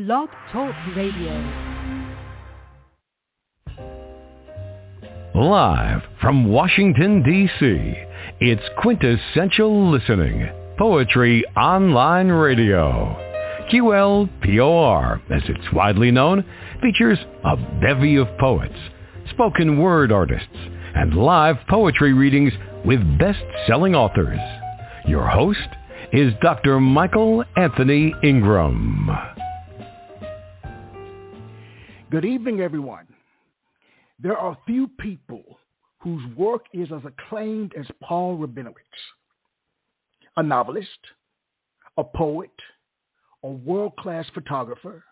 Blog Talk Radio. Live from Washington, D.C., it's Quintessential Listening, Poetry Online Radio. QLPOR, as it's widely known, features a bevy of poets, spoken word artists, and live poetry readings with best-selling authors. Your host is Dr. Michael Anthony Ingram. Good evening, everyone. There are few people whose work is as acclaimed as Paul Rabinowitz, a novelist, a poet, a world-class photographer,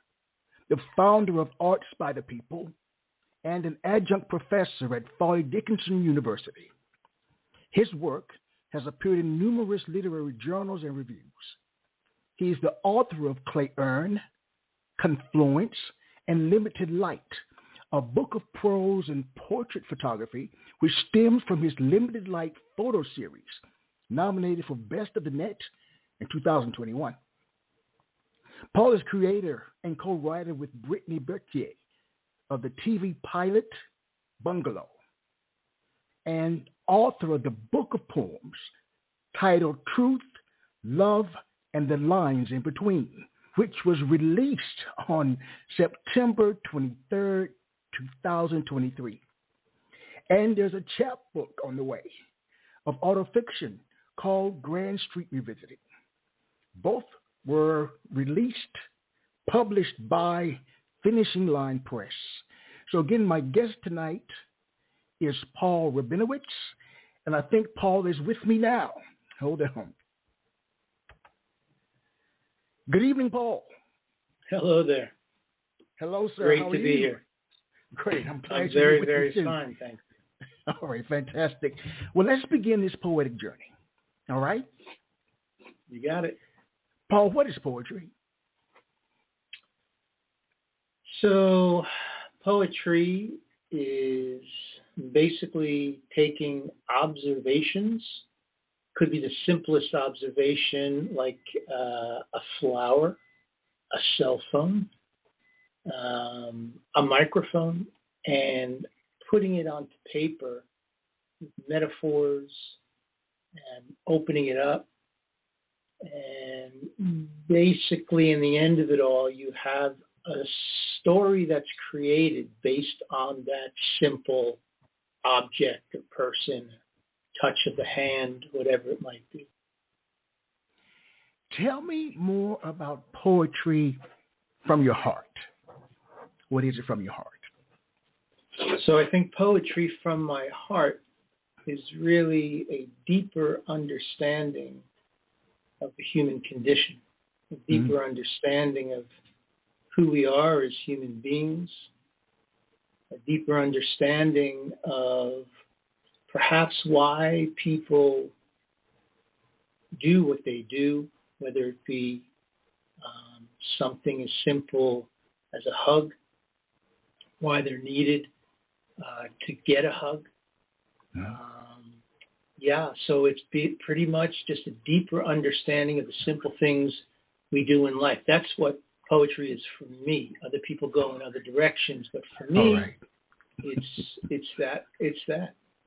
the founder of Arts by the People, and an adjunct professor at Fairleigh Dickinson University. His work has appeared in numerous literary journals and reviews. He is the author of Clay Urn, Confluence and Limited Light, a book of prose and portrait photography which stems from his Limited Light photo series, nominated for Best of the Net in 2021. Paul is creator and co-writer with Brittney Bertier of the TV pilot Bungalow, and author of the book of poems titled Truth, Love, and the Lines in Between, which was released on September 23rd, 2023. And there's a chapbook on the way of autofiction called Grand Street Revisited. Both were published by Finishing Line Press. So again, my guest tonight is Paul Rabinowitz, and I think Paul is with me now. Hold on. Good evening, Paul. Hello there. Hello, sir. Great How are to you? be here. Great. I'm glad very, you're very with me too. fine. Thank you. All right, fantastic. Well, let's begin this poetic journey. All right? You got it. Paul, what is poetry? So, poetry is basically taking observations. Could be the simplest observation, like a flower, a cell phone, a microphone, and putting it onto paper with metaphors and opening it up. And basically, in the end of it all, you have a story that's created based on that simple object or person, touch of the hand, whatever it might be. Tell me more about poetry from your heart. What is it from your heart? So I think poetry from my heart is really a deeper understanding of the human condition, a deeper understanding of who we are as human beings, a deeper understanding of perhaps why people do what they do, whether it be something as simple as a hug, why they're needed to get a hug. So it's pretty much just a deeper understanding of the simple things we do in life. That's what poetry is for me. Other people go in other directions, but for me, it's that.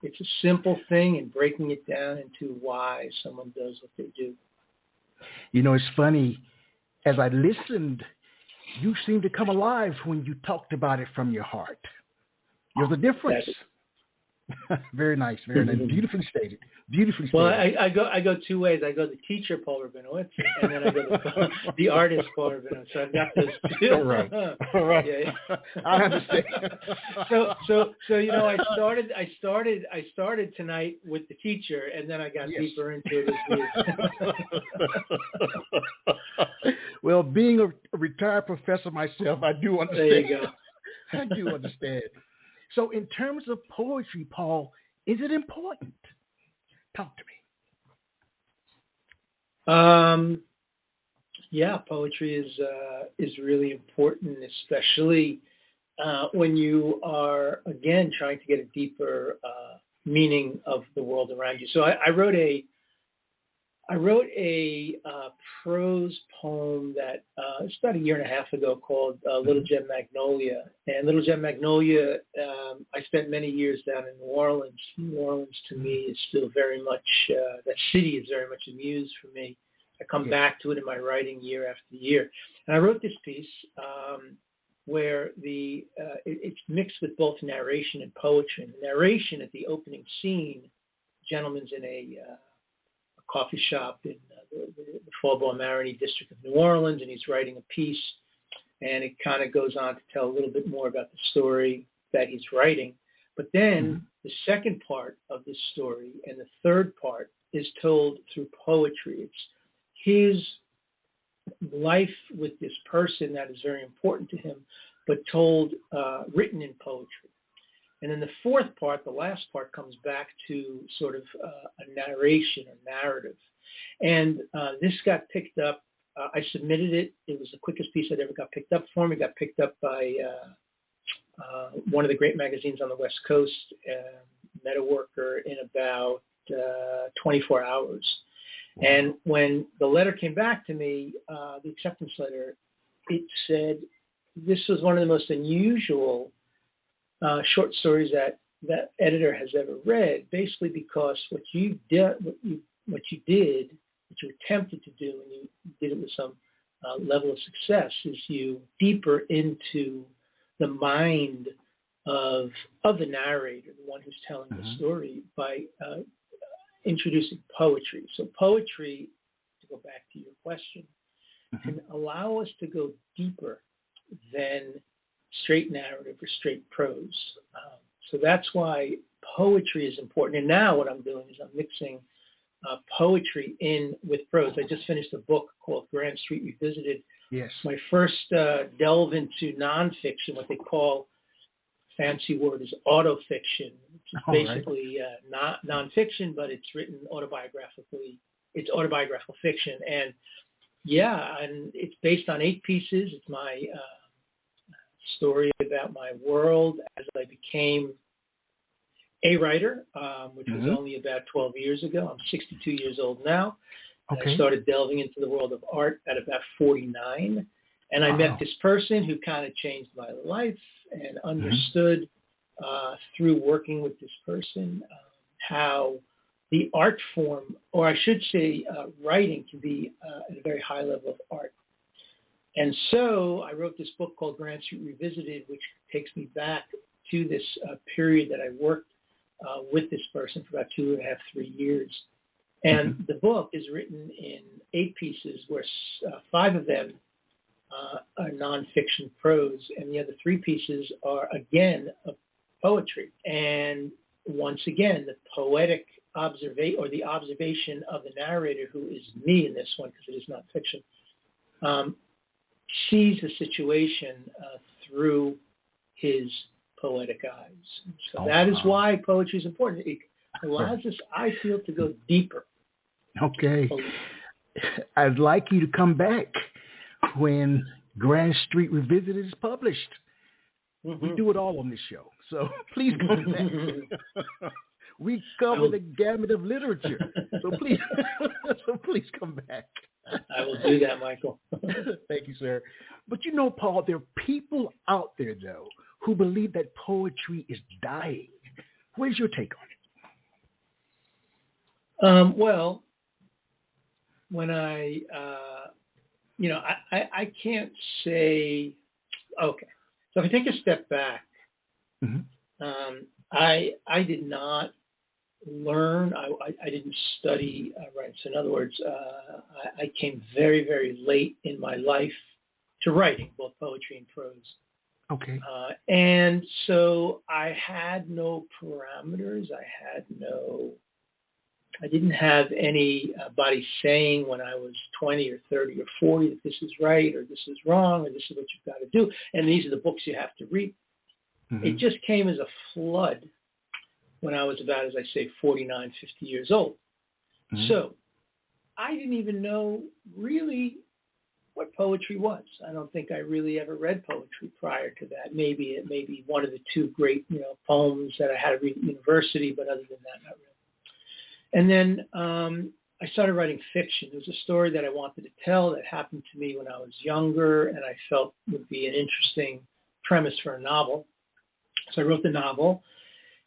It's a simple thing and breaking it down into why someone does what they do. You know, it's funny. As I listened, you seemed to come alive when you talked about it from your heart. There's a difference. Very nice, very nice. Beautifully stated. Beautifully stated. Well, I go two ways. I go the teacher, Paul Rabinowitz, and then I go the artist, Paul Rabinowitz. So I've got those two. All right. Yeah. I understand. So you know, I started tonight with the teacher, and then I got deeper into it as well. Well, being a retired professor myself, I do understand. There you go. I do understand. So in terms of poetry, Paul, is it important? Talk to me. Yeah, poetry is really important, especially when you are, again, trying to get a deeper meaning of the world around you. So I wrote a I wrote a prose poem that it's about a year and a half ago called Little Gem Magnolia. And Little Gem Magnolia, I spent many years down in New Orleans. New Orleans to me is still very much, that city is very much a muse for me. I come back to it in my writing year after year. And I wrote this piece where it's mixed with both narration and poetry. And the narration at the opening scene, gentleman's in a coffee shop in the Faubourg Marigny district of New Orleans, and he's writing a piece, and it kind of goes on to tell a little bit more about the story that he's writing. But then the second part of the story and the third part is told through poetry. It's his life with this person that is very important to him, but told, written in poetry. And then the fourth part, the last part, comes back to sort of a narration or narrative. And this got picked up. I submitted it. It was the quickest piece that ever got picked up for me. It got picked up by one of the great magazines on the West Coast, Metaworker, in about 24 hours. Wow. And when the letter came back to me, the acceptance letter, it said this was one of the most unusual short stories that editor has ever read, basically because what you attempted to do, and you did it with some level of success, is you deeper into the mind of the narrator, the one who's telling the story, by introducing poetry. So poetry, to go back to your question, can allow us to go deeper than straight narrative or straight prose. So that's why poetry is important. And now what I'm doing is I'm mixing poetry in with prose. I just finished a book called Grand Street Revisited. Yes. My first delve into nonfiction, what they call, fancy word is autofiction, which is basically not nonfiction, but it's written autobiographically. It's autobiographical fiction. And and it's based on 8 pieces. It's my story about my world as I became a writer, which was only about 12 years ago. I'm 62 years old now. I started delving into the world of art at about 49. And I met this person who kind of changed my life, and understood through working with this person how the art form, or I should say writing, can be at a very high level of art. And so I wrote this book called Grand Street Revisited, which takes me back to this period that I worked with this person for about 2.5, 3 years. And the book is written in 8 pieces, where 5 of them are nonfiction prose, and the other 3 pieces are, again, poetry. And once again, the poetic the observation of the narrator, who is me in this one, because it is not fiction, sees the situation through his poetic eyes. So that is why poetry is important. It allows us, I feel, to go deeper. Okay. I'd like you to come back when Grand Street Revisited is published. We do it all on this show, so please come back. We cover the gamut of literature, so please come back. I will do that, Michael. Thank you, sir. But you know, Paul, there are people out there, though, who believe that poetry is dying. Where's your take on it? Well, when I can't say, okay. So if I take a step back, I did not learn, I didn't study writing. So in other words, I came very, very late in my life to writing, both poetry and prose. Okay. And so I had no parameters. I didn't have anybody saying when I was 20 or 30 or 40 that this is right or this is wrong or this is what you've got to do. And these are the books you have to read. It just came as a flood when I was about, as I say, 49, 50 years old. So I didn't even know really what poetry was. I don't think I really ever read poetry prior to that. Maybe one of the 2 great, poems that I had to read at university, but other than that, not really. And then I started writing fiction. It was a story that I wanted to tell that happened to me when I was younger, and I felt would be an interesting premise for a novel. So I wrote the novel.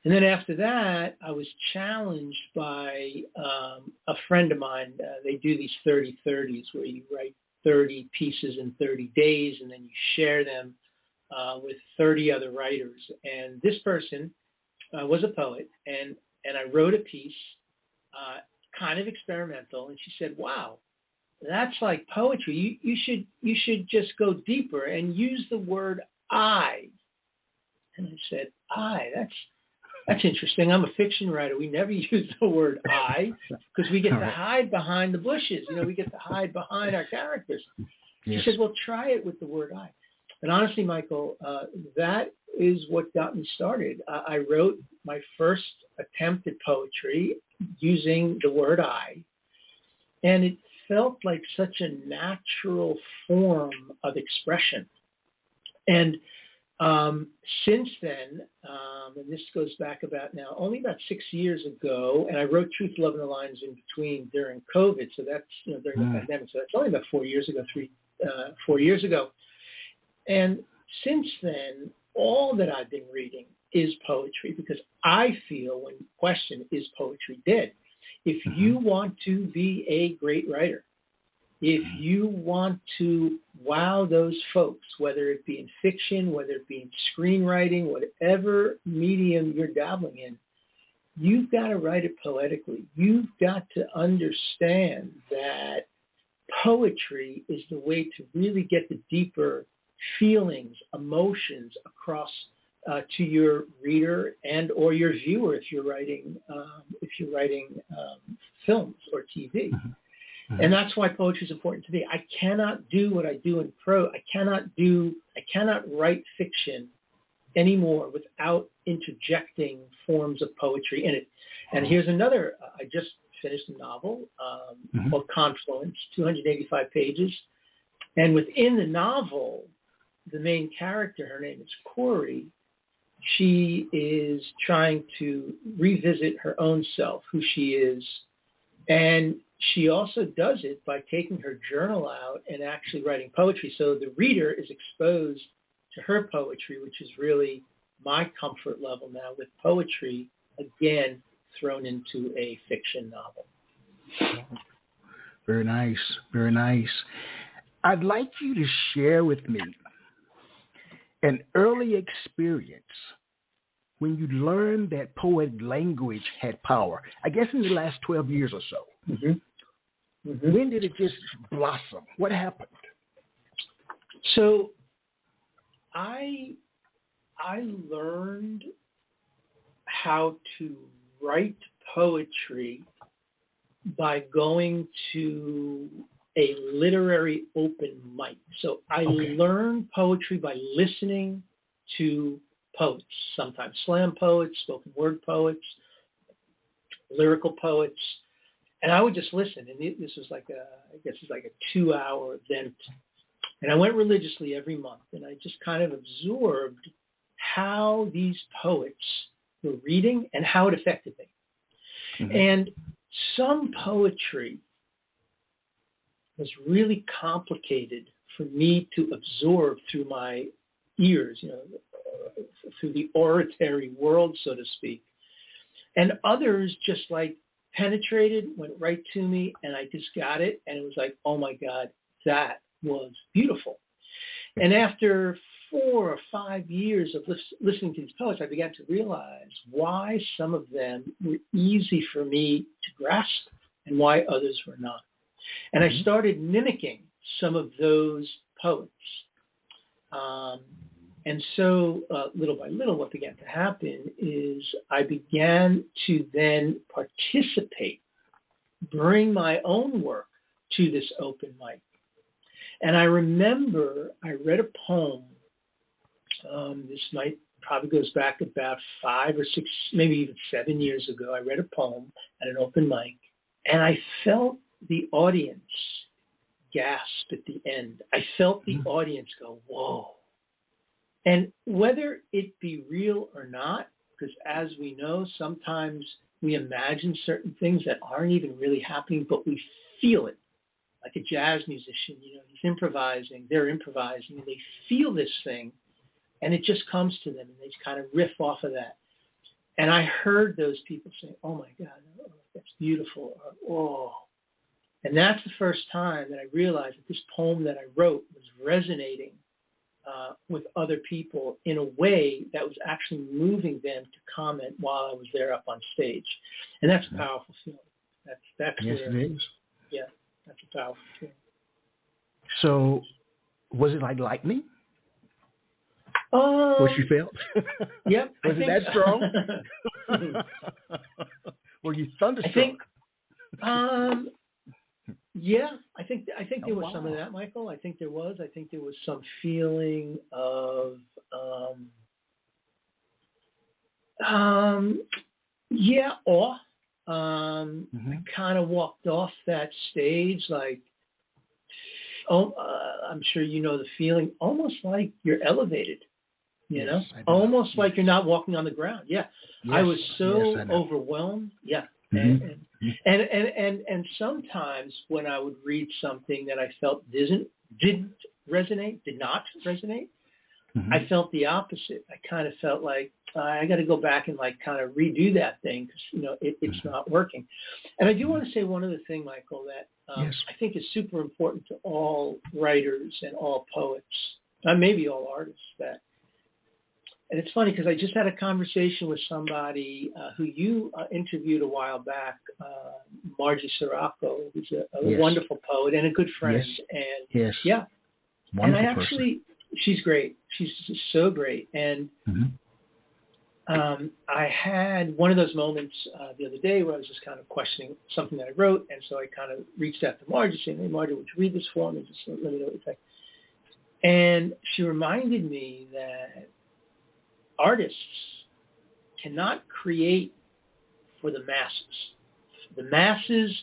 And then after that, I was challenged by a friend of mine. They do these 30-30s where you write 30 pieces in 30 days, and then you share them with 30 other writers. And this person was a poet, and I wrote a piece, kind of experimental, and she said, "Wow, that's like poetry. You should just go deeper and use the word I." And I said, "I? That's interesting. I'm a fiction writer. We never use the word I because we get to hide behind the bushes. We get to hide behind our characters." She said, "Well, try it with the word I." And honestly, Michael, that is what got me started. I wrote my first attempt at poetry using the word I, and it felt like such a natural form of expression. And since then, and this goes back only about 6 years ago, and I wrote Truth, Love, and the Lines in between during COVID, so that's during the pandemic, so that's only about 4 years ago, 4 years ago. And since then, all that I've been reading is poetry because I feel when question, is poetry dead? If you want to be a great writer, if you want to wow those folks, whether it be in fiction, whether it be in screenwriting, whatever medium you're dabbling in, you've got to write it poetically. You've got to understand that poetry is the way to really get the deeper feelings, emotions across to your reader and or your viewer if you're writing films or TV. And that's why poetry is important to me. I cannot do what I do in prose. I cannot write fiction anymore without interjecting forms of poetry in it. And here's another. I just finished a novel called Confluence, 285 pages. And within the novel, the main character, her name is Corey, she is trying to revisit her own self, who she is. And she also does it by taking her journal out and actually writing poetry. So the reader is exposed to her poetry, which is really my comfort level now with poetry, again, thrown into a fiction novel. Very nice. Very nice. I'd like you to share with me an early experience when you learned that poetic language had power, I guess in the last 12 years or so. When did it just blossom? What happened? So I learned how to write poetry by going to a literary open mic. So I learned poetry by listening to poets, sometimes slam poets, spoken word poets, lyrical poets, and I would just listen. And this was like a 2-hour event. And I went religiously every month, and I just kind of absorbed how these poets were reading and how it affected me. And some poetry was really complicated for me to absorb through my ears, through the oratory world, so to speak. And others just like penetrated, went right to me, and I just got it. And it was like, oh my God, that was beautiful. And after 4 or 5 years of listening to these poets, I began to realize why some of them were easy for me to grasp and why others were not. And I started mimicking some of those poets. And so little by little, what began to happen is I began to then participate, bring my own work to this open mic. And I remember I read a poem. This might probably goes back about 5 or 6, maybe even 7 years ago. I read a poem at an open mic, and I felt the audience gasp at the end. I felt the audience go, whoa. And whether it be real or not, because as we know, sometimes We imagine certain things that aren't even really happening, but we feel it. Like a jazz musician, he's improvising, they're improvising, and they feel this thing, and it just comes to them, and they just kind of riff off of that. And I heard those people say, "Oh my God, that's beautiful," or, "Oh." And that's the first time that I realized that this poem that I wrote was resonating with other people in a way that was actually moving them to comment while I was there up on stage. And that's a powerful feeling. That's yes, where, it is. Yeah, that's a powerful feeling. So, was it like lightning? What you felt? Yep. Was it that strong? Were you thunderstruck? Yeah, I think there was some of that, Michael. I think there was some feeling of awe. I kind of walked off that stage like, I'm sure you know the feeling, almost like you're elevated. You know, almost like you're not walking on the ground. Yeah, I was so overwhelmed. Yeah. And sometimes when I would read something that I felt did not resonate, I felt the opposite. I kind of felt like I got to go back and like kind of redo that thing because it's not working. And I do want to say one other thing, Michael, that I think is super important to all writers and all poets, maybe all artists. And it's funny because I just had a conversation with somebody who you interviewed a while back, Margie Sirocco, who's a wonderful poet and a good friend. And and I actually, she's great. She's just so great. And I had one of those moments the other day where I was just kind of questioning something that I wrote. And so I kind of reached out to Margie saying, "Hey, Margie, would you read this for me? Just let me know what you think." And she reminded me that artists cannot create for the masses. The masses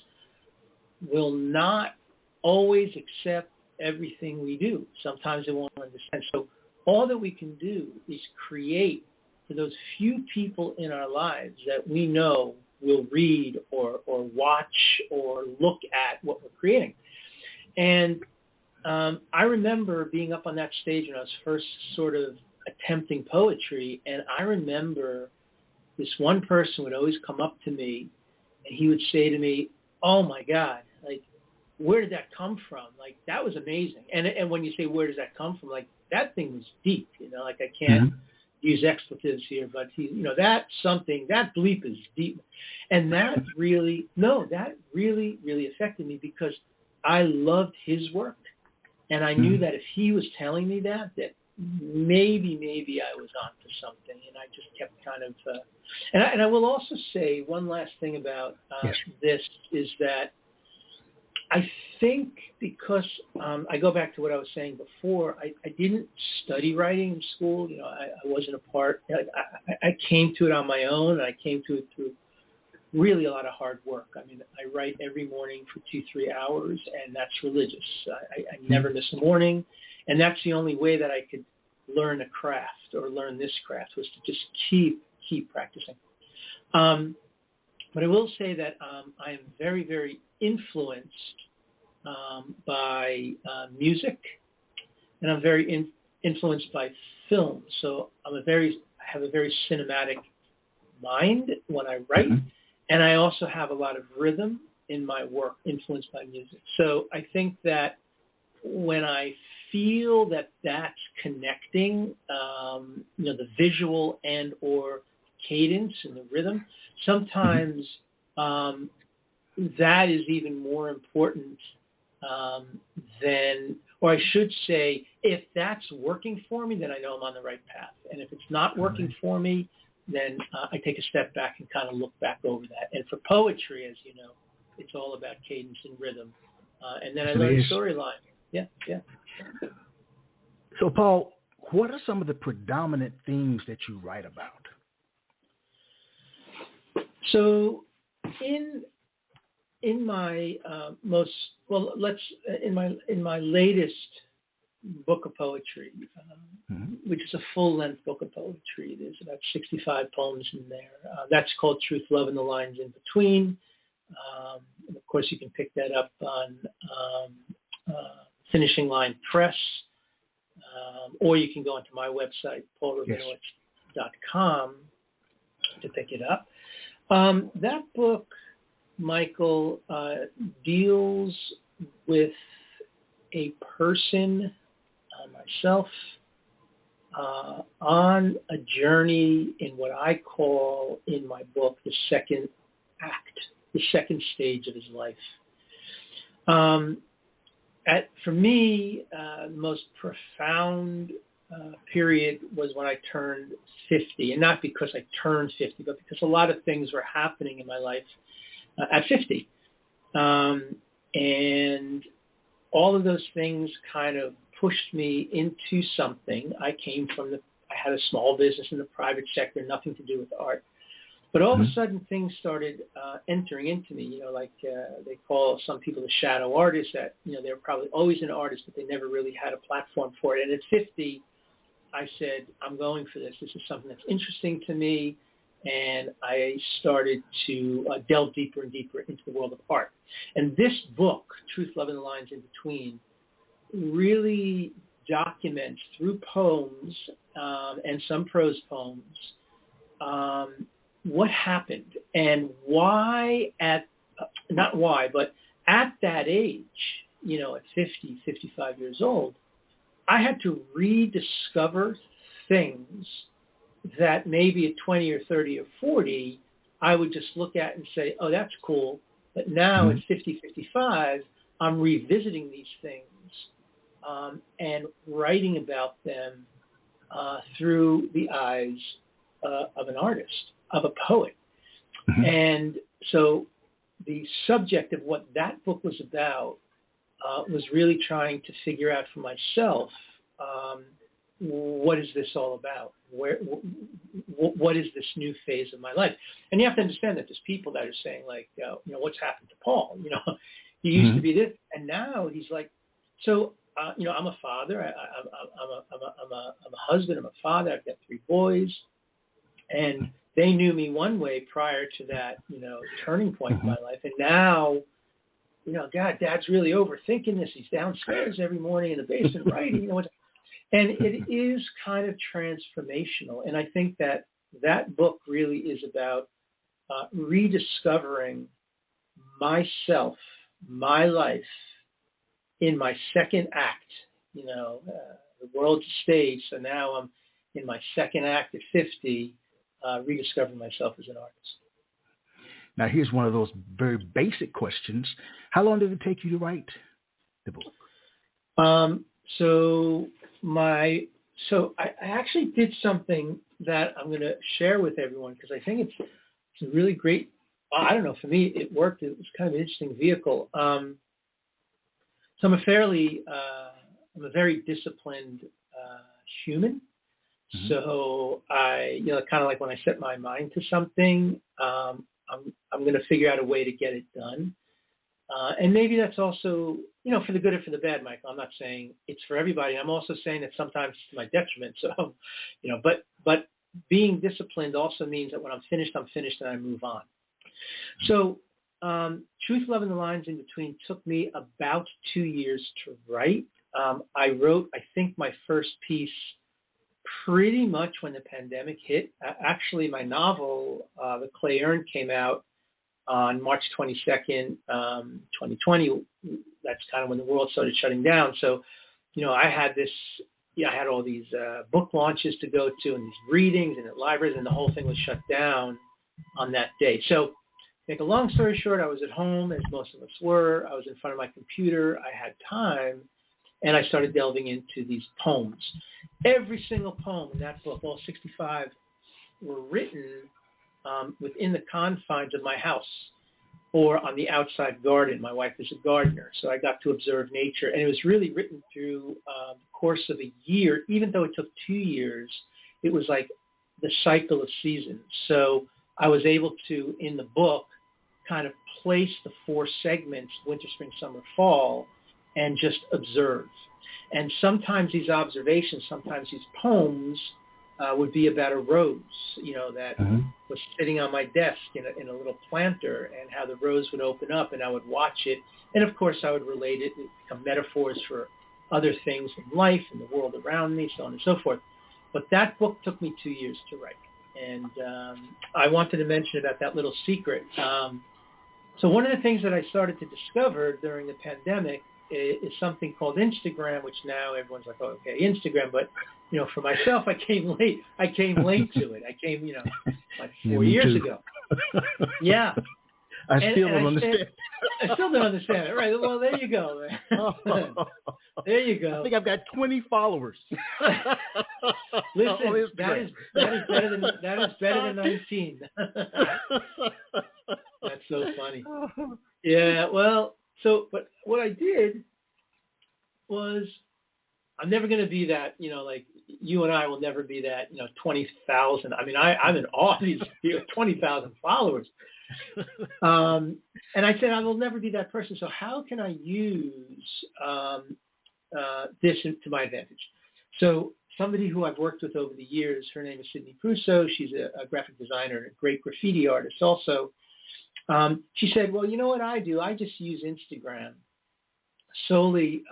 will not always accept everything we do. Sometimes they won't understand. So all that we can do is create for those few people in our lives that we know will read or watch or look at what we're creating. And I remember being up on that stage when I was first sort of attempting poetry, and I remember this one person would always come up to me and he would say to me, "Oh my God, like, where did that come from? Like, that was amazing." And when you say, where does that come from? Like, that thing was deep, like I can't use expletives here, but that bleep is deep. And that really affected me because I loved his work. And I knew that if he was telling me that maybe I was onto something, and I just kept kind of. And I will also say one last thing about this is that I think because I go back to what I was saying before, I didn't study writing in school. I wasn't a part. I came to it on my own, and I came to it through really a lot of hard work. I mean, I write every morning for 2-3 hours, and that's religious. I never miss a morning. And that's the only way that I could learn a craft or learn this craft was to just keep practicing. But I will say that I am very, very influenced by music, and I'm very influenced by film. So I have a very cinematic mind when I write, and I also have a lot of rhythm in my work influenced by music. So I think that when I feel that that's connecting, the visual and or cadence and the rhythm, sometimes that is even more important than, or I should say, if that's working for me, then I know I'm on the right path. And if it's not working for me, then I take a step back and kind of look back over that. And for poetry, as you know, it's all about cadence and rhythm. And then I learn storyline. Yeah. So, Paul, what are some of the predominant themes that you write about? So, in my in my latest book of poetry, which is a full-length book of poetry, there's about 65 poems in there. That's called Truth, Love, and the Lines in Between. And of course, you can pick that up on Finishing Line Press, or you can go onto my website, paulrabinowitz.com, to pick it up. That book, Michael, deals with a person, myself, on a journey in what I call in my book the second act, the second stage of his life. For me, the most profound period was when I turned 50, and not because I turned 50, but because a lot of things were happening in my life at 50. And all of those things kind of pushed me into something. I had a small business in the private sector, nothing to do with art. But all of a sudden, things started entering into me. Like they call some people the shadow artists. That they were probably always an artist, but they never really had a platform for it. And at 50, I said, I'm going for this. This is something that's interesting to me. And I started to delve deeper and deeper into the world of art. And this book, Truth, Love, and the Lines in Between, really documents through poems and some prose poems what happened and why at that age, at 50, 55 years old, I had to rediscover things that maybe at 20 or 30 or 40, I would just look at and say, oh, that's cool. But now at 50, 55, I'm revisiting these things and writing about them through the eyes of an artist, of a poet. And so the subject of what that book was about was really trying to figure out for myself, what is this all about? What is this new phase of my life? And you have to understand that there's people that are saying, like, what's happened to Paul? He used to be this, and now he's like, so, I'm a father. I'm a husband. I'm a father. I've got 3 boys, and they knew me one way prior to that, turning point in my life, and now, God, Dad's really overthinking this. He's downstairs every morning in the basement writing, and it is kind of transformational. And I think that book really is about rediscovering myself, my life, in my second act. The world's a stage, so now I'm in my second act at 50, rediscovering myself as an artist. Now, here's one of those very basic questions. How long did it take you to write the book? So I actually did something that I'm going to share with everyone because I think it's a really great. I don't know. For me, it worked. It was kind of an interesting vehicle. So I'm a very disciplined human. So I, kind of like when I set my mind to something, I'm going to figure out a way to get it done. And maybe that's also, for the good or for the bad, Michael. I'm not saying it's for everybody. I'm also saying that sometimes it's to my detriment. So, but being disciplined also means that when I'm finished and I move on. So Truth, Love, and the Lines in Between took me about 2 years to write. I wrote, I think, my first piece pretty much when the pandemic hit. Actually, my novel, The Clay Urn, came out on March 22nd, 2020. That's kind of when the world started shutting down. So, I had all these book launches to go to and these readings and at libraries, and the whole thing was shut down on that day. So, make a long story short, I was at home, as most of us were. I was in front of my computer. I had time, and I started delving into these poems. Every single poem in that book, all 65, were written within the confines of my house or on the outside garden. My wife is a gardener, so I got to observe nature. And it was really written through the course of a year. Even though it took 2 years, it was like the cycle of seasons. So I was able to, in the book, kind of place the 4 segments, winter, spring, summer, fall, and just observe. And sometimes these observations, sometimes these poems would be about a rose, that was sitting on my desk in a little planter, and how the rose would open up, and I would watch it. And, of course, I would relate it to become metaphors for other things in life and the world around me, so on and so forth. But that book took me 2 years to write. And I wanted to mention about that little secret. So one of the things that I started to discover during the pandemic is something called Instagram, which now everyone's like, oh, okay, Instagram. But, for myself, I came late to it. I came, like 4 years ago. Yeah. I still don't understand. I still don't understand it. Right. Well, there you go, man. There you go. I think I've got 20 followers. Listen, that is better than 19. That's so funny. Yeah. Well, but what I did was, I'm never going to be that, like you and I will never be that, 20,000. I mean, I'm in awe of these 20,000 followers. And I said, I will never be that person. So how can I use this to my advantage? So somebody who I've worked with over the years, her name is Sydney Prusso. She's a graphic designer and a great graffiti artist also. She said, well, you know what I do? I just use Instagram solely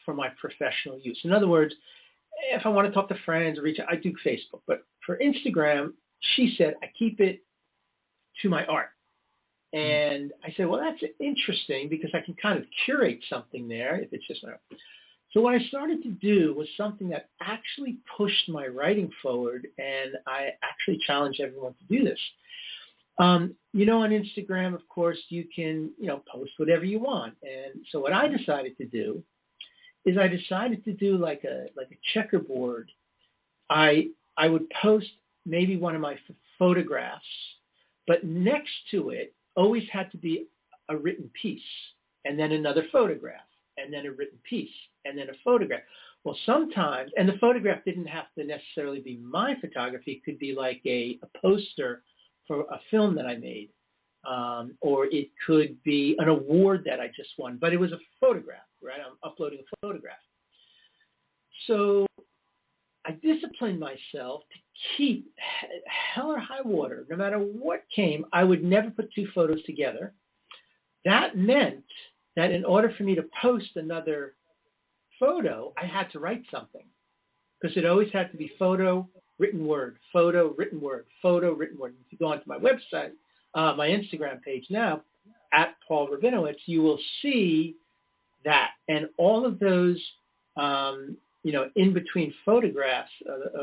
for my professional use. In other words, if I want to talk to friends or reach out, I do Facebook. But for Instagram, she said, I keep it to my art. And I said, well, that's interesting because I can kind of curate something there if it's just my art. So what I started to do was something that actually pushed my writing forward, and I actually challenge everyone to do this. On Instagram, of course, you can, post whatever you want. And so what I decided to do is I decided to do like a checkerboard. I would post maybe one of my photographs, but next to it always had to be a written piece, and then another photograph, and then a written piece, and then a photograph. Well, sometimes, and the photograph didn't have to necessarily be my photography. It could be like a poster for a film that I made, or it could be an award that I just won, but it was a photograph, right? I'm uploading a photograph. So I disciplined myself to keep hell or high water. No matter what came, I would never put two photos together. That meant that in order for me to post another photo, I had to write something, because it always had to be photo, written word, photo, written word, photo, written word. If you go onto my website, my Instagram page now, at Paul Rabinowitz, you will see that. And all of those, in between photographs,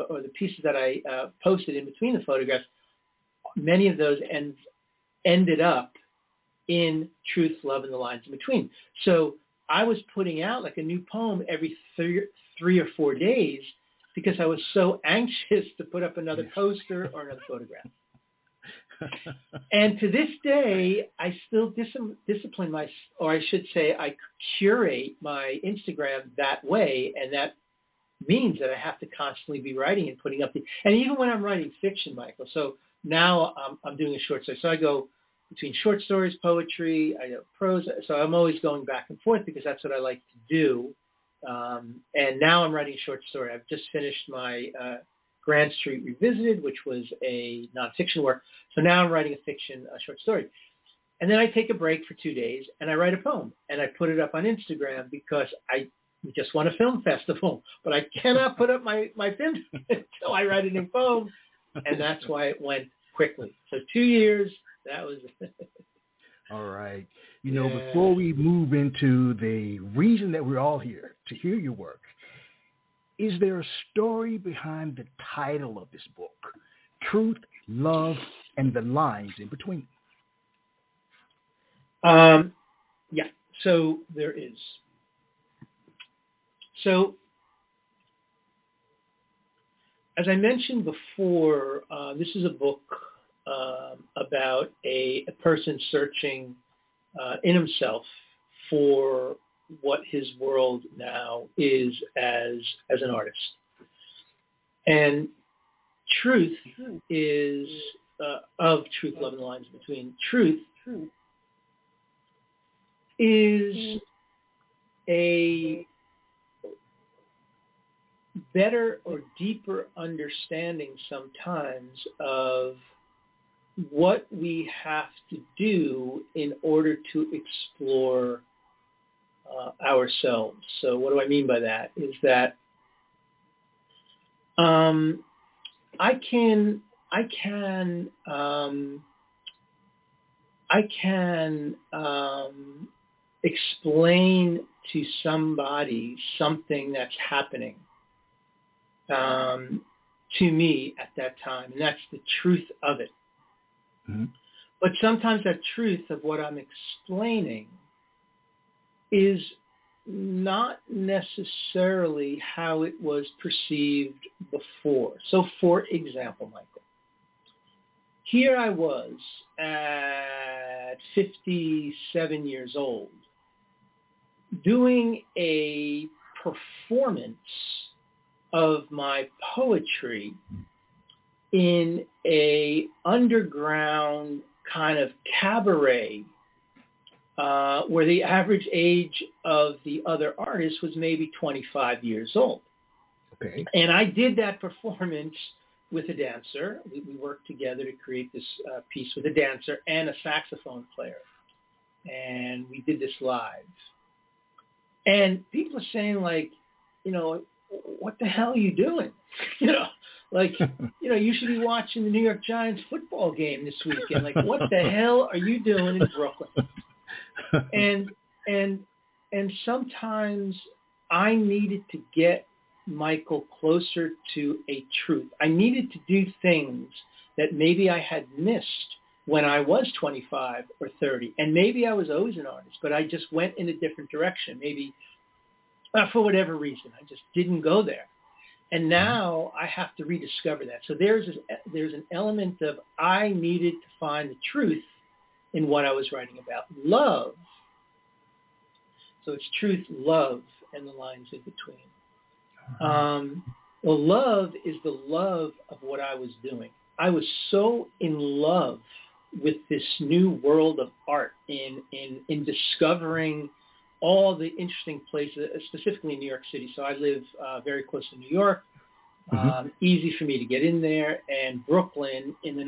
or the pieces that I posted in between the photographs, many of those ended up in Truth, Love, and the Lines in Between. So I was putting out like a new poem every 3 or 4 days, because I was so anxious to put up another poster or another photograph. And to this day, I still discipline or I should say, I curate my Instagram that way, and that means that I have to constantly be writing and putting up and even when I'm writing fiction, Michael. So now I'm doing a short story. So I go between short stories, poetry, I do prose. So I'm always going back and forth because that's what I like to do. And now I'm writing a short story. I've just finished my Grand Street Revisited, which was a nonfiction work. So now I'm writing a short story. And then I take a break for 2 days and I write a poem and I put it up on Instagram, because I just won a film festival, but I cannot put up my film until I write a new poem. And that's why it went quickly. So 2 years, that was All right. Before we move into the reason that we're all here, to hear your work, is there a story behind the title of this book, Truth, Love, and the Lines in Between? Yeah, so there is. So, as I mentioned before, this is a book about a person searching in himself for what his world now is as an artist. And truth is, of Truth, Love, and the Lines Between, truth is better or deeper understanding sometimes of what we have to do in order to explore ourselves. So what do I mean by that? Is that I can explain to somebody something that's happening to me at that time, and that's the truth of it. Mm-hmm. But sometimes that truth of what I'm explaining is not necessarily how it was perceived before. So, for example, Michael, here I was at 57 years old doing a performance of my poetry in a underground kind of cabaret where the average age of the other artists was maybe 25 years old. Okay. And I did that performance with a dancer. We worked together to create this piece with a dancer and a saxophone player. And we did this live. And people are saying, like, you know, what the hell are you doing? You know, like, you know, you should be watching the New York Giants football game this weekend. Like, what the hell are you doing in Brooklyn? And sometimes I needed to get Michael closer to a truth. I needed to do things that maybe I had missed when I was 25 or 30. And maybe I was always an artist, but I just went in a different direction. Maybe for whatever reason, I just didn't go there. And now I have to rediscover that. So there's an element of I needed to find the truth in what I was writing about. Love. So it's truth, love, and the lines in between. Well, love is the love of what I was doing. I was so in love with this new world of art in discovering all the interesting places, specifically in New York City. So I live very close to New York. Easy for me to get in there. And Brooklyn in the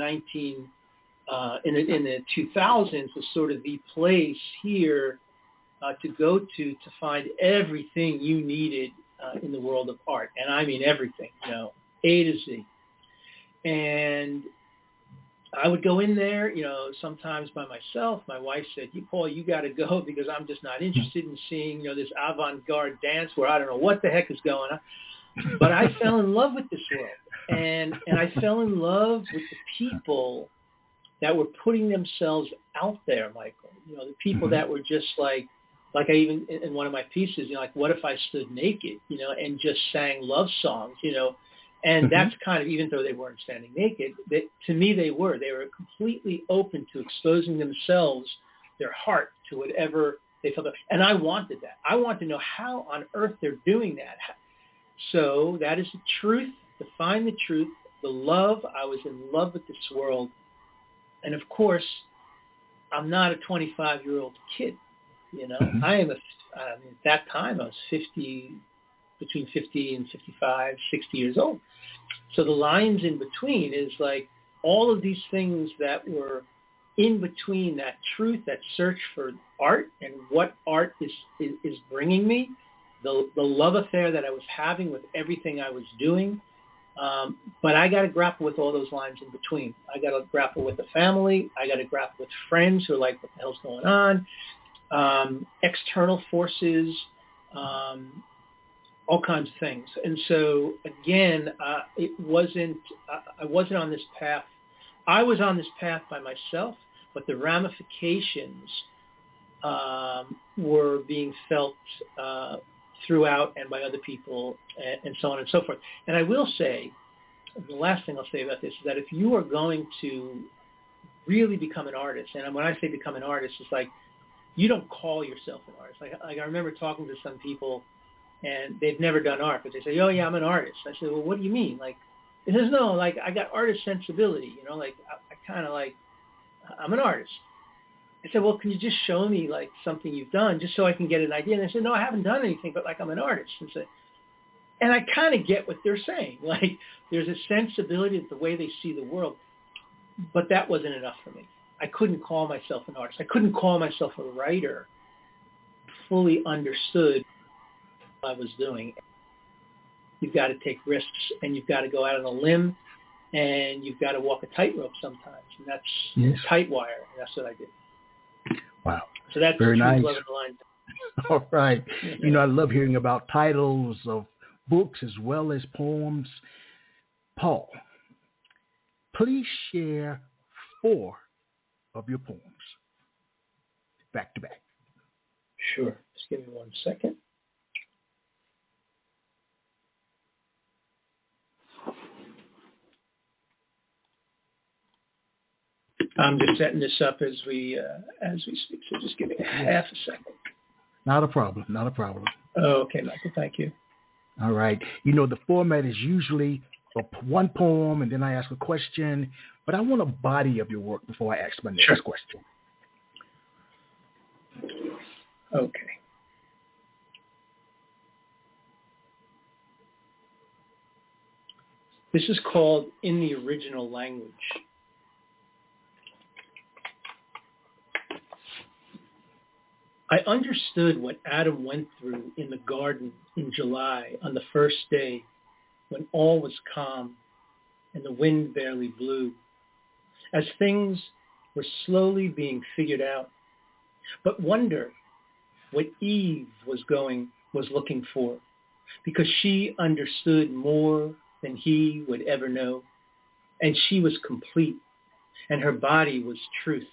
2000s was sort of the place here to go to find everything you needed in the world of art. And I mean everything, you know, A to Z. And I would go in there, you know, sometimes by myself. My wife said, Paul, you got to go because I'm just not interested in seeing, you know, this avant-garde dance where I don't know what the heck is going on. But I fell in love with this world. And I fell in love with the people that were putting themselves out there, Michael. You know, the people that were just like I even, in one of my pieces, you know, like, what if I stood naked, you know, and just sang love songs, you know. And that's kind of, even though they weren't standing naked, to me they were completely open to exposing themselves, their heart, to whatever they felt. And I wanted that. I wanted to know how on earth they're doing that. So that is the truth, to find the truth, the love. I was in love with this world. And of course, I'm not a 25-year-old kid, you know. I am at that time I was between 50 and 55, 60 years old. So the lines in between is like all of these things that were in between that truth, that search for art and what art is bringing me, the love affair that I was having with everything I was doing. But I got to grapple with all those lines in between. I got to grapple with the family. I got to grapple with friends who are like, what the hell's going on? External forces, all kinds of things. And so, again, I wasn't on this path. I was on this path by myself, but the ramifications were being felt throughout and by other people, and so on and so forth. And I will say, the last thing I'll say about this is that if you are going to really become an artist, and when I say become an artist, it's like you don't call yourself an artist. Like I remember talking to some people, and they've never done art, but they say, oh, yeah, I'm an artist. I said, well, what do you mean? Like, it says, no, like, I got artist sensibility, you know, like, I kind of like, I'm an artist. I said, well, can you just show me, like, something you've done just so I can get an idea? And they said, no, I haven't done anything, but, like, I'm an artist. And I kind of get what they're saying. Like, there's a sensibility of the way they see the world. But that wasn't enough for me. I couldn't call myself an artist. I couldn't call myself a writer. Fully understood what I was doing. You've got to take risks, and you've got to go out on a limb, and you've got to walk a tightrope sometimes. And that's tight wire. And that's what I did. Wow. So that's very nice. Love in the Line. All right. You know, I love hearing about titles of books as well as poems. Paul, please share 4 of your poems back to back. Sure. Just give me 1 second. I'm just setting this up as we speak, so just give me half a second. Not a problem. Not a problem. Oh, okay, Michael. Thank you. All right. You know, the format is usually one poem, and then I ask a question, but I want a body of your work before I ask my next question. Okay. This is called In the Original Language. I understood what Adam went through in the garden in July on the first day when all was calm and the wind barely blew, as things were slowly being figured out. But wonder what Eve was looking for, because she understood more than he would ever know, and she was complete, and her body was truth.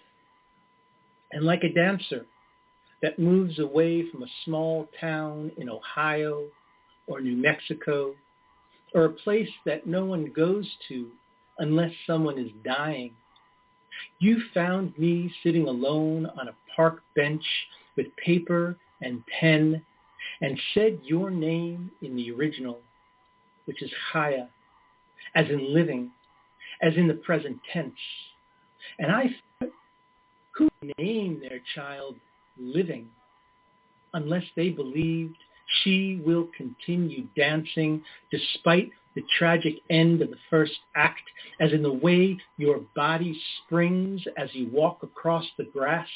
And like a dancer that moves away from a small town in Ohio or New Mexico, or a place that no one goes to unless someone is dying, you found me sitting alone on a park bench with paper and pen, and said your name in the original, which is Chaya, as in living, as in the present tense. And I thought, who would name their child living unless they believed she will continue dancing despite the tragic end of the first act, as in the way your body springs as you walk across the grass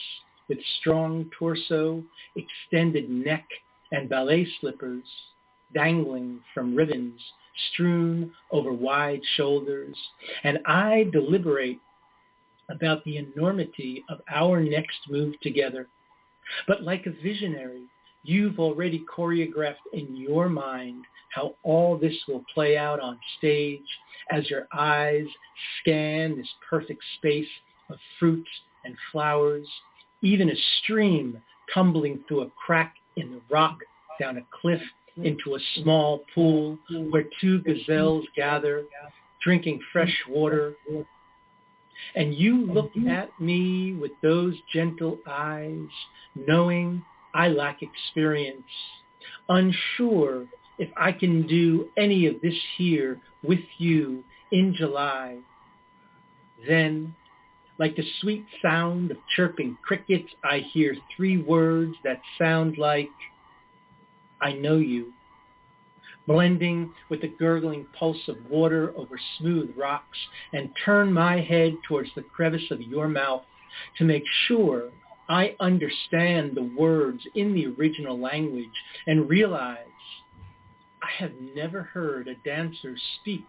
with strong torso, extended neck, and ballet slippers dangling from ribbons strewn over wide shoulders. And I deliberate about the enormity of our next move together. But like a visionary, you've already choreographed in your mind how all this will play out on stage as your eyes scan this perfect space of fruits and flowers, even a stream tumbling through a crack in the rock down a cliff into a small pool where 2 gazelles gather, drinking fresh water. And you look at me with those gentle eyes, knowing I lack experience, unsure if I can do any of this here with you in July. Then, like the sweet sound of chirping crickets, I hear 3 words that sound like, I know you, blending with the gurgling pulse of water over smooth rocks, and turn my head towards the crevice of your mouth to make sure I understand the words in the original language, and realize I have never heard a dancer speak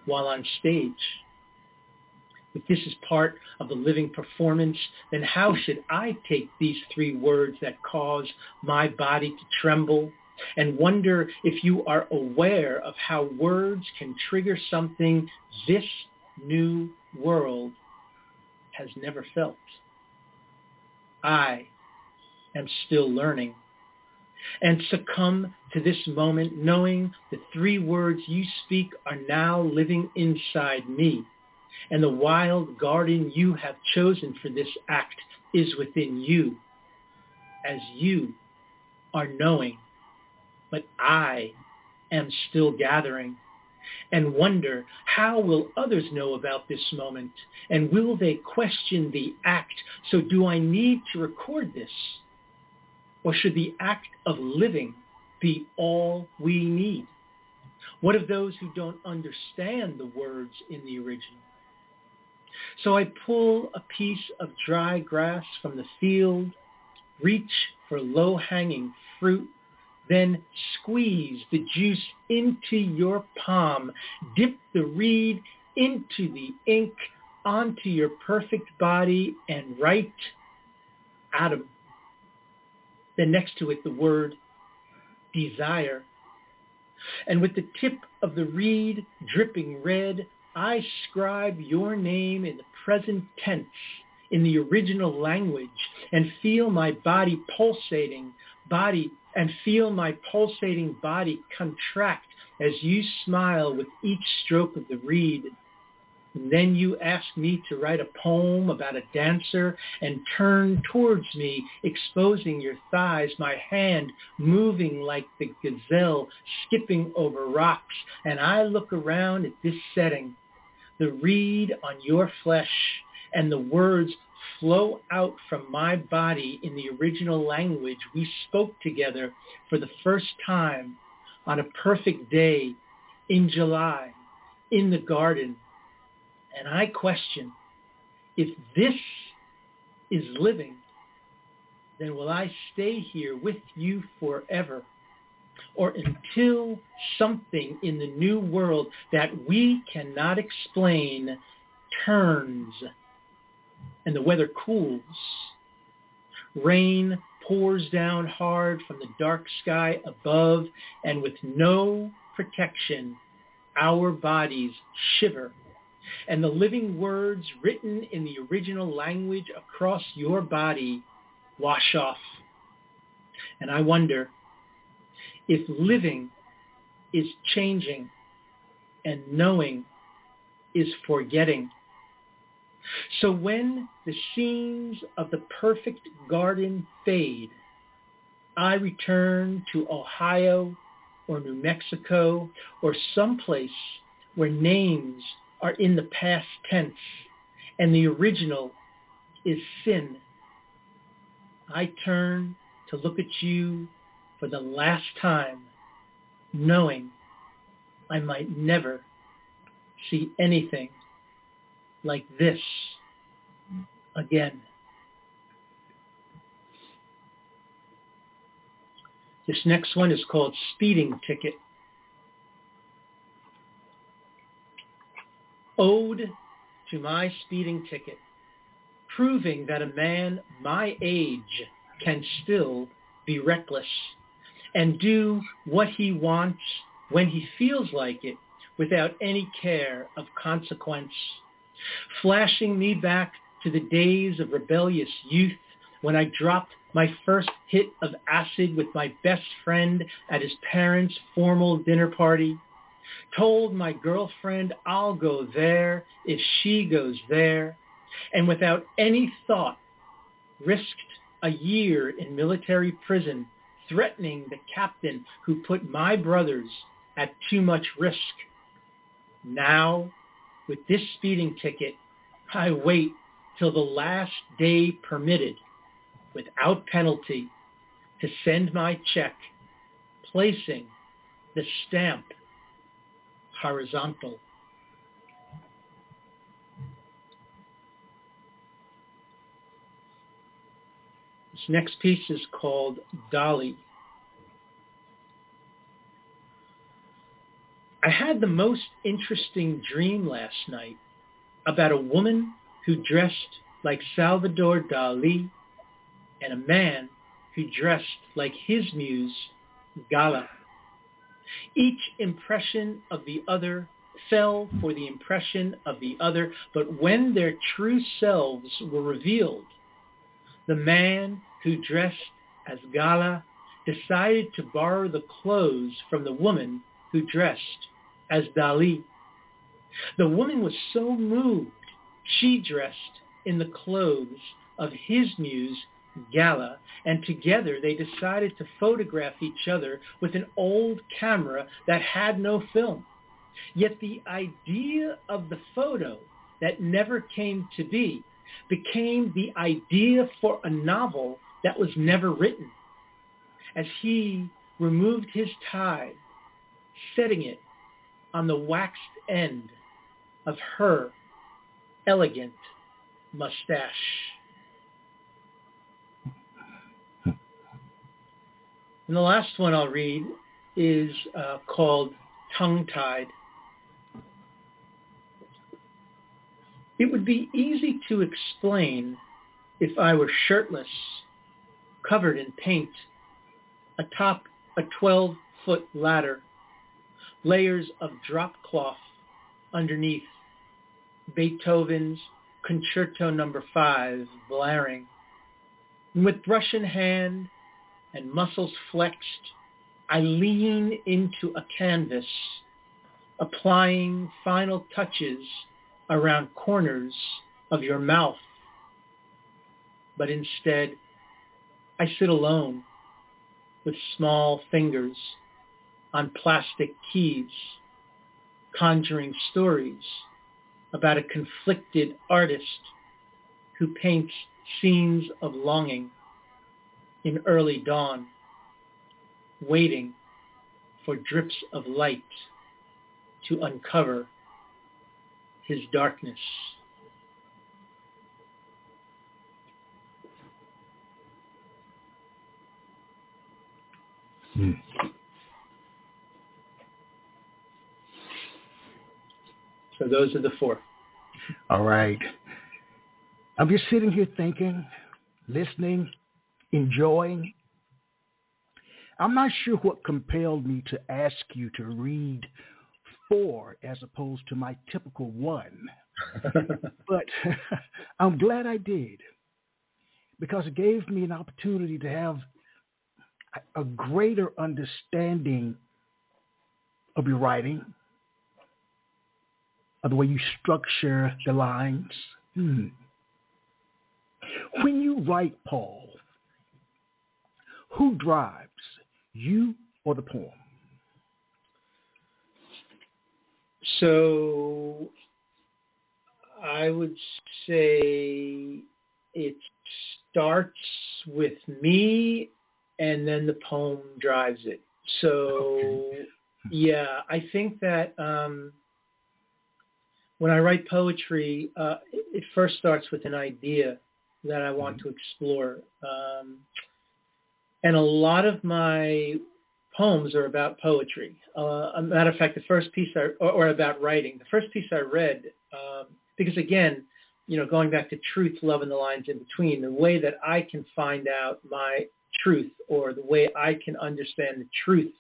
while on stage. If this is part of the living performance, then how should I take these 3 words that cause my body to tremble, and wonder if you are aware of how words can trigger something this new world has never felt? I am still learning, and succumb to this moment knowing the 3 words you speak are now living inside me, and the wild garden you have chosen for this act is within you, as you are knowing, but I am still gathering, and wonder how will others know about this moment, and will they question the act? So do I need to record this? Or should the act of living be all we need? What of those who don't understand the words in the original? So I pull a piece of dry grass from the field, reach for low-hanging fruit, then squeeze the juice into your palm, dip the reed into the ink onto your perfect body, and write Adam. Then next to it the word desire. And with the tip of the reed dripping red, I scribe your name in the present tense in the original language and feel my body pulsating body contract as you smile with each stroke of the reed. And then you ask me to write a poem about a dancer and turn towards me, exposing your thighs, my hand moving like the gazelle skipping over rocks. And I look around at this setting, the reed on your flesh, and the words flow out from my body in the original language we spoke together for the first time on a perfect day in July in the garden. And I question, if this is living, then will I stay here with you forever, or until something in the new world that we cannot explain turns and the weather cools. Rain pours down hard from the dark sky above, and with no protection, our bodies shiver. And the living words written in the original language across your body wash off. And I wonder if living is changing and knowing is forgetting. So when the scenes of the perfect garden fade, I return to Ohio or New Mexico or someplace where names are in the past tense and the original is sin. I turn to look at you for the last time, knowing I might never see anything like this again. This next one is called Speeding Ticket. Ode to my speeding ticket, proving that a man my age can still be reckless and do what he wants when he feels like it without any care of consequence, flashing me back to the days of rebellious youth when I dropped my first hit of acid with my best friend at his parents' formal dinner party, told my girlfriend I'll go there if she goes there, and without any thought risked a year in military prison, threatening the captain who put my brothers at too much risk. Now, with this speeding ticket, I wait till the last day permitted, without penalty, to send my check, placing the stamp horizontal. This next piece is called Dolly. I had the most interesting dream last night about a woman who dressed like Salvador Dali and a man who dressed like his muse, Gala. Each impression of the other fell for the impression of the other, but when their true selves were revealed, the man who dressed as Gala decided to borrow the clothes from the woman who dressed as Dali. The woman was so moved, she dressed in the clothes of his muse, Gala, and together they decided to photograph each other with an old camera that had no film. Yet the idea of the photo that never came to be became the idea for a novel that was never written. As he removed his tie, setting it on the waxed end of her elegant mustache. And the last one I'll read is called Tongue-Tied. It would be easy to explain if I were shirtless, covered in paint, atop a 12-foot ladder, layers of drop cloth underneath, Beethoven's Concerto No. 5 blaring. And with brush in hand and muscles flexed, I lean into a canvas, applying final touches around corners of your mouth. But instead, I sit alone with small fingers on plastic keys, conjuring stories about a conflicted artist who paints scenes of longing in early dawn, waiting for drips of light to uncover his darkness. So those are the four. All right. I'm just sitting here thinking, listening, enjoying. I'm not sure what compelled me to ask you to read 4 as opposed to my typical 1. But I'm glad I did, because it gave me an opportunity to have a greater understanding of your writing, of the way you structure the lines. When you write, Paul, who drives, you or the poem? So I would say it starts with me and then the poem drives it. So, yeah, I think that when I write poetry, it first starts with an idea that I want to explore. And a lot of my poems are about poetry. A matter of fact, the first piece, or about writing, the first piece I read, because again, going back to truth, love, and the lines in between, the way that I can find out my truth, or the way I can understand the truth,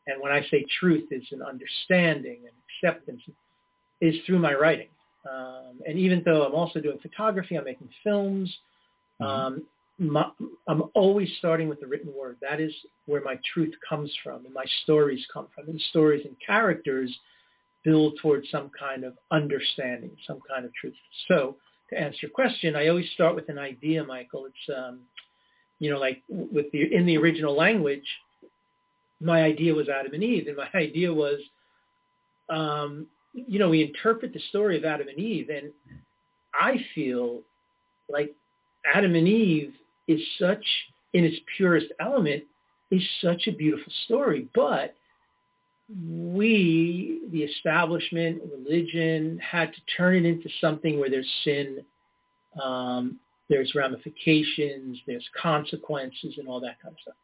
and when I say truth, it's an understanding and acceptance, is through my writing. And even though I'm also doing photography, I'm making films, I'm always starting with the written word. That is where my truth comes from, and my stories come from. And stories and characters build towards some kind of understanding, some kind of truth. So to answer your question, I always start with an idea, Michael. It's, like in the original language, my idea was Adam and Eve. And my idea was, we interpret the story of Adam and Eve, and I feel like Adam and Eve is such, in its purest element, is such a beautiful story. But we, the establishment, religion, had to turn it into something where there's sin, there's ramifications, there's consequences, and all that kind of stuff.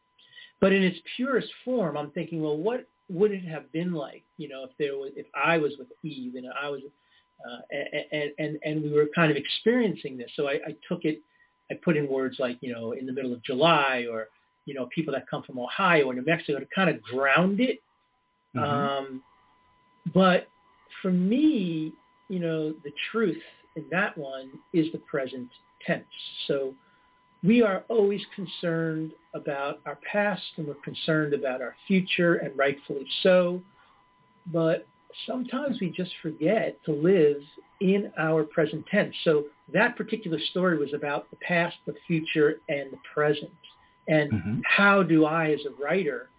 But in its purest form, I'm thinking, well, what would it have been like, if I was with Eve and I was, and we were kind of experiencing this. So I took it, I put in words like, in the middle of July, or, people that come from Ohio or New Mexico, to kind of ground it. But for me, the truth in that one is the present tense. So we are always concerned about our past, and we're concerned about our future, and rightfully so. But sometimes we just forget to live in our present tense. So that particular story was about the past, the future, and the present. And how do I, as a writer,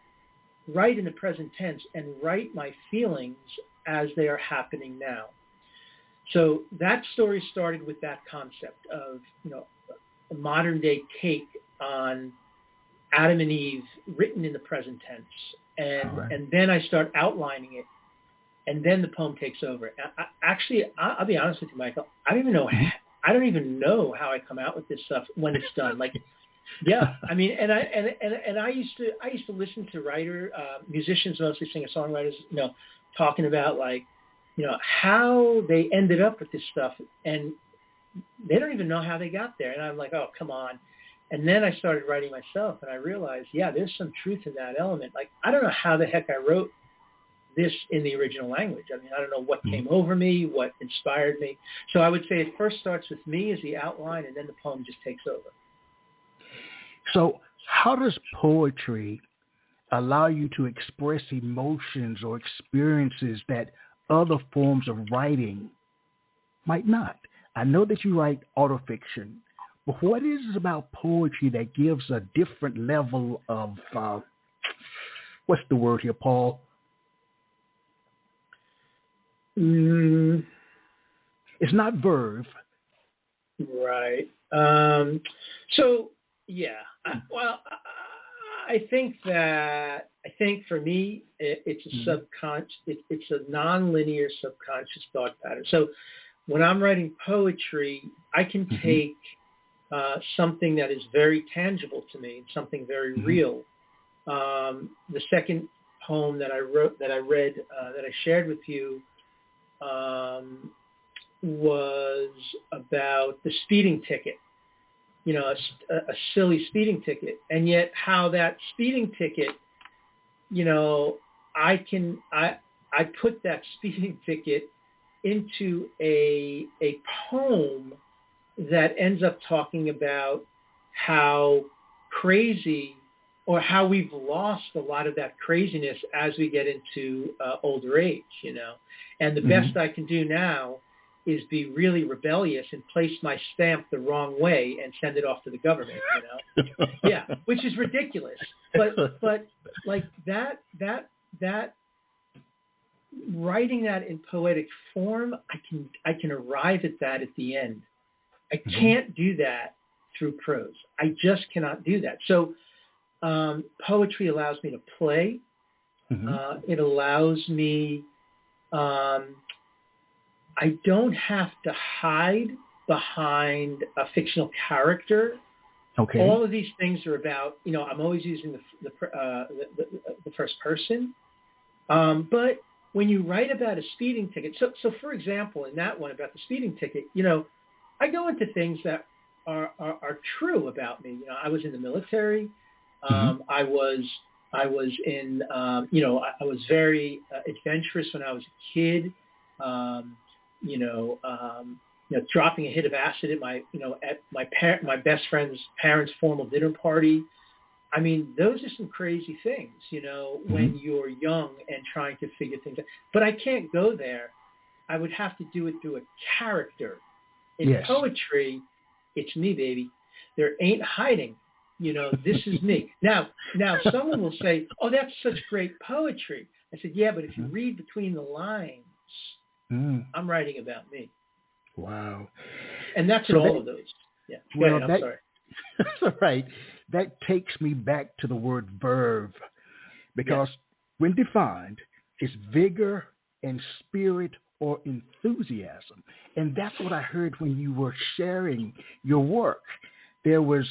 write in the present tense and write my feelings as they are happening now? So that story started with that concept of, a modern day take on Adam and Eve written in the present tense. And then I start outlining it. and then the poem takes over. I'll be honest with you, Michael. I don't even know how I come out with this stuff when it's done. Like, yeah, I mean, and I used to listen to musicians, mostly singer-songwriters, talking about like, how they ended up with this stuff, and they don't even know how they got there. And I'm like, oh, come on. And then I started writing myself, and I realized, yeah, there's some truth in that element. Like, I don't know how the heck I wrote this in the original language. I mean, I don't know what came over me, what inspired me. So I would say it first starts with me as the outline, and then the poem just takes over. So how does poetry allow you to express emotions or experiences that other forms of writing might not? I know that you write autofiction, but what is it about poetry that gives a different level of, what's the word here, Paul? It's not verve. Right. So, yeah. I think for me, it's a subconscious, it's a nonlinear subconscious thought pattern. So when I'm writing poetry, I can take something that is very tangible to me, something very real. The second poem that I read, that I shared with you, was about the speeding ticket. A silly speeding ticket, and yet how that speeding ticket, I put that speeding ticket into a poem that ends up talking about how crazy, or how we've lost a lot of that craziness as we get into older age, and the best I can do now is be really rebellious and place my stamp the wrong way and send it off to the government, Yeah, which is ridiculous. But like that writing that in poetic form, I can arrive at that at the end. I can't do that through prose. I just cannot do that. So poetry allows me to play. It allows me. I don't have to hide behind a fictional character. Okay. All of these things are about, I'm always using the first person. But when you write about a speeding ticket, so for example, in that one about the speeding ticket, I go into things that are true about me. I was in the military. I was in, I was very adventurous when I was a kid. Dropping a hit of acid at my best friend's parents' formal dinner party. I mean, those are some crazy things, when you're young and trying to figure things out. But I can't go there. I would have to do it through a character. In poetry, it's me, baby. There ain't hiding. This is me. Now, someone will say, "Oh, that's such great poetry." I said, "Yeah, but if you read between the lines, I'm writing about me." Wow. And that's in all of those. Yeah. Well, I'm sorry. That's all right. That takes me back to the word verve, because when defined, it's vigor and spirit or enthusiasm. And that's what I heard when you were sharing your work. There was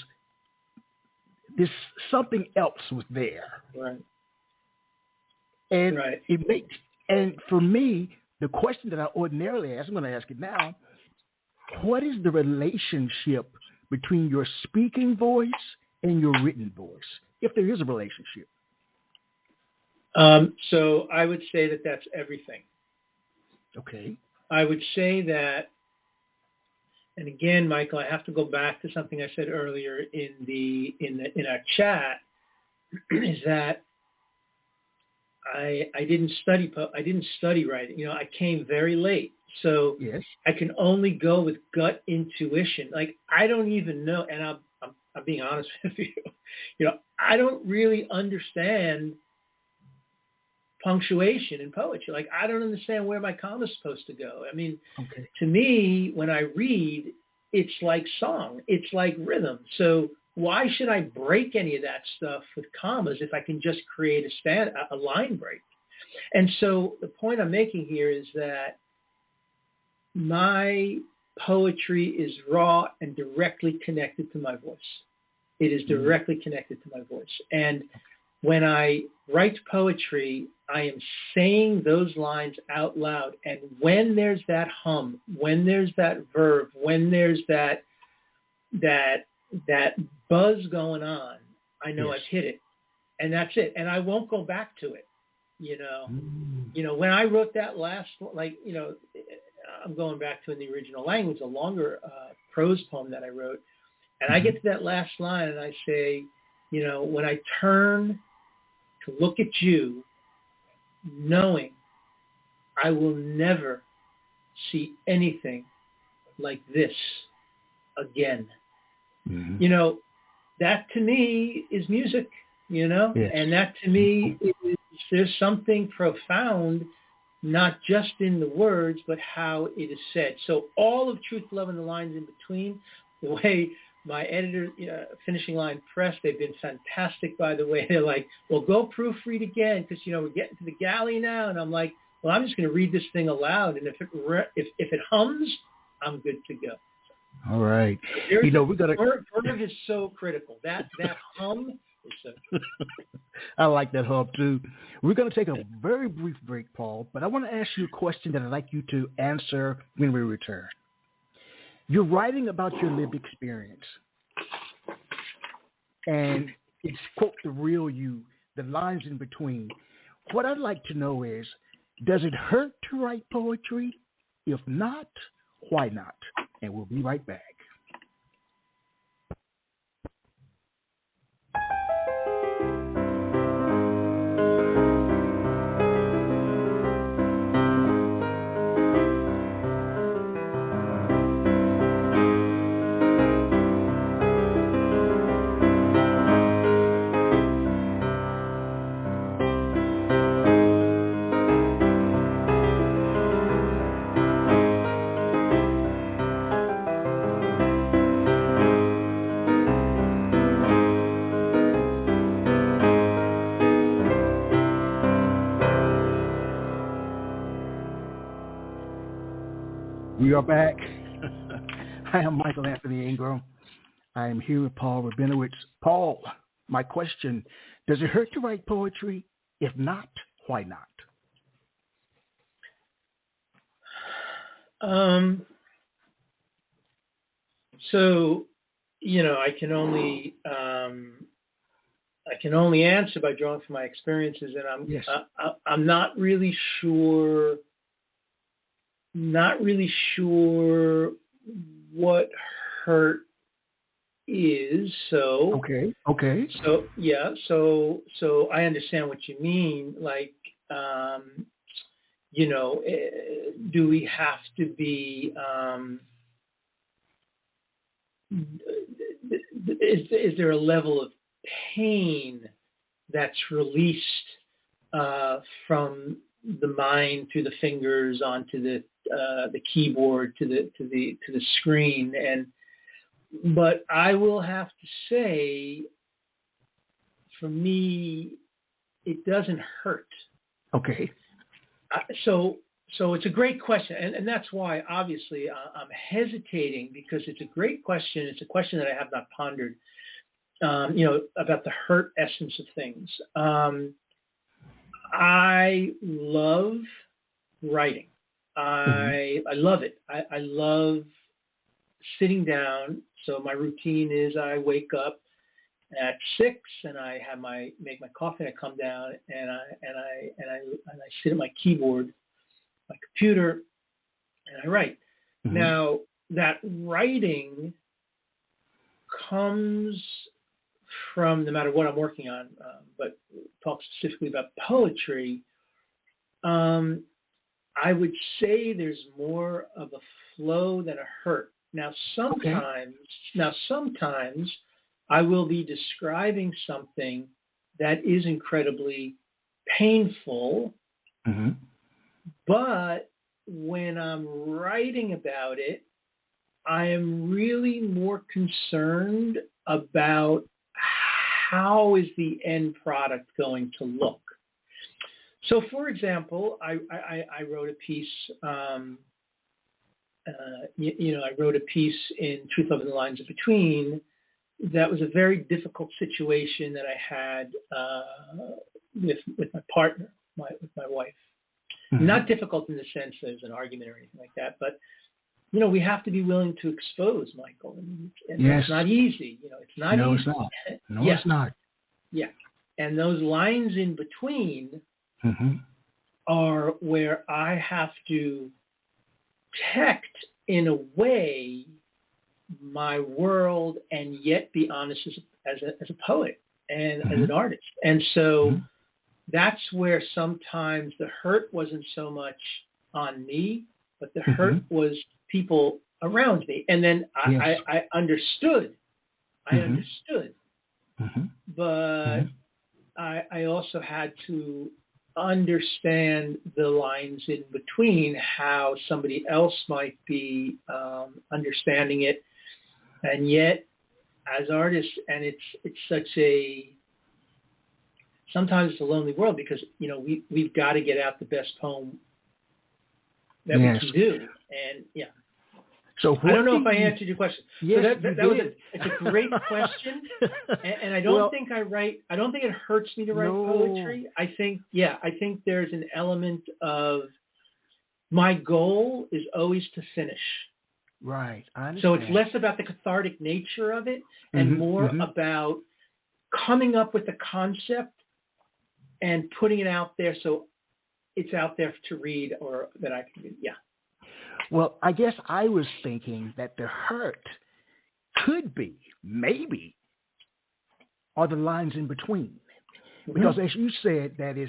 this, something else was there. Right. And it makes, and for me, the question that I ordinarily ask, I'm going to ask it now: what is the relationship between your speaking voice and your written voice, if there is a relationship? So I would say that that's everything. Okay. I would say that, and again, Michael, I have to go back to something I said earlier in our chat, is that I didn't study writing. I came very late, so I can only go with gut intuition. Like, I don't even know, and I'm being honest with you. I don't really understand punctuation in poetry. Like, I don't understand where my comma is supposed to go. I mean, to me, when I read, it's like song, it's like rhythm. So why should I break any of that stuff with commas if I can just create a line break? And so the point I'm making here is that my poetry is raw and directly connected to my voice. It is directly connected to my voice. And when I write poetry, I am saying those lines out loud. And when there's that hum, when there's that verve, when there's that buzz going on, I know I've hit it. And that's it. And I won't go back to it. You know, when I wrote that last, I'm going back to in the original language, a longer prose poem that I wrote. And I get to that last line and I say, when I turn to look at you, knowing I will never see anything like this again. That to me is music, and that to me is, there's something profound, not just in the words, but how it is said. So all of Truth, Love, and the lines in between, the way my editor, Finishing Line Press, they've been fantastic, by the way. They're like, well, go proofread again because, we're getting to the galley now. And I'm like, well, I'm just going to read this thing aloud. And if it hums, I'm good to go. All right. We got to. Verve is so critical. That hum is so critical. I like that hum, too. We're going to take a very brief break, Paul, but I want to ask you a question that I'd like you to answer when we return. You're writing about your lived experience, and it's, quote, the real you, the lines in between. What I'd like to know is, does it hurt to write poetry? If not, why not? And we'll be right back. We are back. I am Michael Anthony Ingram. I am here with Paul Rabinowitz. Paul, my question, does it hurt to write poetry? If not, why not? So, I can only answer by drawing from my experiences, and I'm not really sure what hurt is. So okay. So so I understand what you mean. Like, do we have to be? Is there a level of pain that's released from the mind through the fingers onto the keyboard to the screen? But I will have to say, for me, it doesn't hurt. Okay. So it's a great question, and that's why obviously I'm hesitating, because it's a great question. It's a question that I have not pondered, about the hurt essence of things. I love writing. I love it. I love sitting down. So my routine is I wake up at 6 and I make my coffee. And I come down and I sit at my keyboard, my computer, and I write. Now that writing comes from, no matter what I'm working on, but talk specifically about poetry, I would say there's more of a flow than a hurt. Now sometimes I will be describing something that is incredibly painful, but when I'm writing about it, I am really more concerned about how is the end product going to look. So, for example, I wrote a piece. I wrote a piece in Truth, Love, and the Lines in Between. That was a very difficult situation that I had with my partner, with my wife. Mm-hmm. Not difficult in the sense that there's an argument or anything like that, but we have to be willing to expose, Michael, and yes. It's not easy. It's not no, easy. It's not. No, yeah. It's not. Yeah, and those lines in between mm-hmm. are where I have to protect, in a way, my world, and yet be honest as a poet and mm-hmm. as an artist. And so mm-hmm. that's where sometimes the hurt wasn't so much on me, but the mm-hmm. hurt was people around me. And then yes. I understood. mm-hmm. Mm-hmm. But mm-hmm. I also had to understand the lines in between, how somebody else might be understanding it. And yet, as artists, and it's such a, sometimes it's a lonely world, because we've got to get out the best poem that yes. we can do. And yeah. So I don't know if I answered your question. Yes, so that was it's a great question, and I don't think I don't think it hurts me to write poetry. I think there's an element of, my goal is always to finish. Right. I understand. So it's less about the cathartic nature of it, and mm-hmm. more mm-hmm. about coming up with a concept and putting it out there, so it's out there to read, or that I can read. Yeah. Well, I guess I was thinking that the hurt could be, maybe, are the lines in between. Because as you said, that is,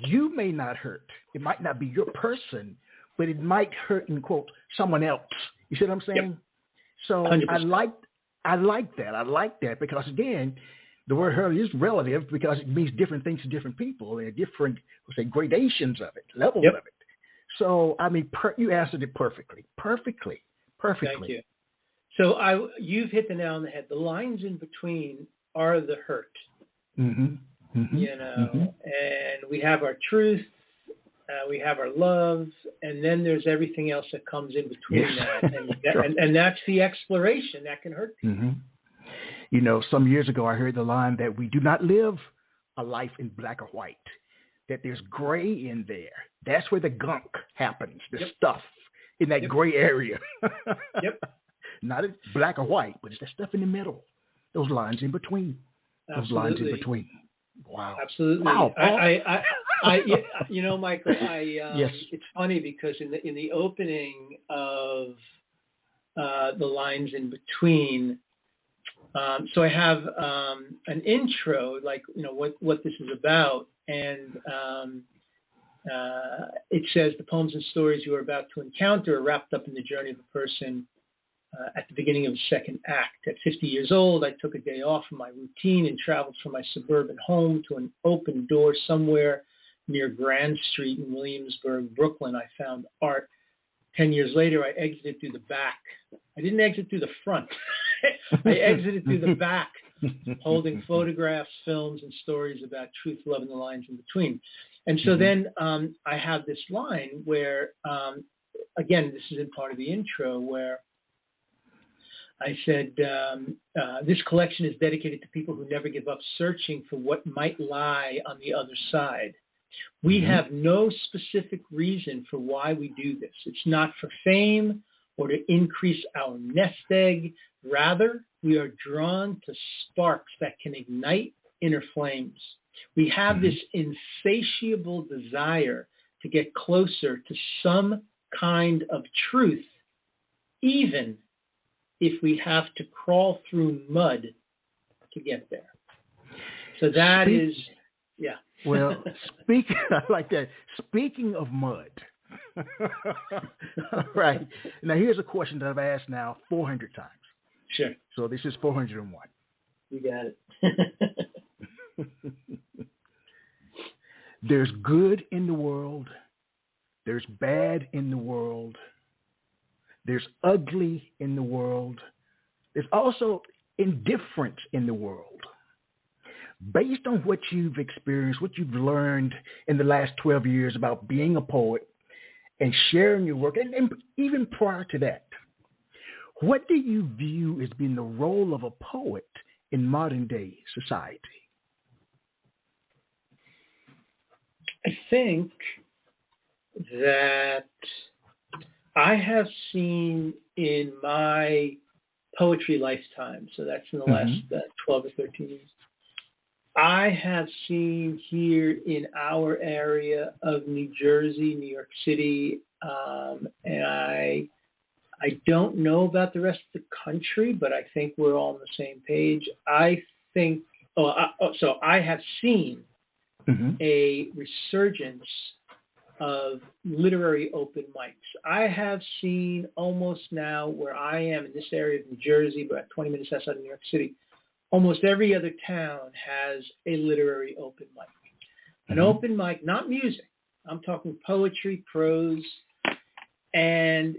you may not hurt. It might not be your person, but it might hurt, in quote, someone else. You see what I'm saying? Yep. So 100%. I like that. I like that because, again, the word hurt is relative because it means different things to different people. There are different, gradations of it, levels yep. of it. So, I mean, you answered it perfectly. Thank you. So you've hit the nail on the head. The lines in between are the hurt. Mm-hmm. Mm-hmm. Mm-hmm. And we have our truth, we have our love, and then there's everything else that comes in between yes. that. And that's the exploration that can hurt people. Mm-hmm. Some years ago, I heard the line that we do not live a life in black or white, that there's gray in there. That's where the gunk happens, the yep. stuff in that yep. gray area. Yep. Not black or white, but it's the stuff in the middle, those lines in between. Absolutely. Those lines in between. Wow. Absolutely. Wow. Michael, yes. It's funny because in the opening of the lines in between, so I have an intro, like what this is about, and it says the poems and stories you are about to encounter are wrapped up in the journey of a person at the beginning of the second act. At 50 years old, I took a day off from my routine and traveled from my suburban home to an open door somewhere near Grand Street in Williamsburg, Brooklyn. I found art. 10 years later, I exited through the back. I didn't exit through the front. I exited through the back, holding photographs, films, and stories about truth, love, and the lines in between. And so then I have this line where, again, this is in part of the intro, where I said, this collection is dedicated to people who never give up searching for what might lie on the other side. We have no specific reason for why we do this. It's not for fame or to increase our nest egg. Rather, we are drawn to sparks that can ignite inner flames. We have this insatiable desire to get closer to some kind of truth, even if we have to crawl through mud to get there. So that is, yeah. Well, I like that. Speaking of mud, all right. Now, here's a question that I've asked now 400 times. Sure. So this is 401. You got it. There's good in the world. There's bad in the world. There's ugly in the world. There's also indifference in the world. based on what you've experienced, what you've learned in the last 12 years about being a poet and sharing your work, and even prior to that, what do you view as being the role of a poet in modern day society? I think that I have seen in my poetry lifetime, so that's in the last 12 or 13 years, I have seen here in our area of New Jersey, New York City, and I don't know about the rest of the country, but I think we're all on the same page. I have seen a resurgence of literary open mics. I have seen almost now where I am in this area of New Jersey, about 20 minutes outside of New York City, almost every other town has a literary open mic. An open mic, not music. I'm talking poetry, prose, and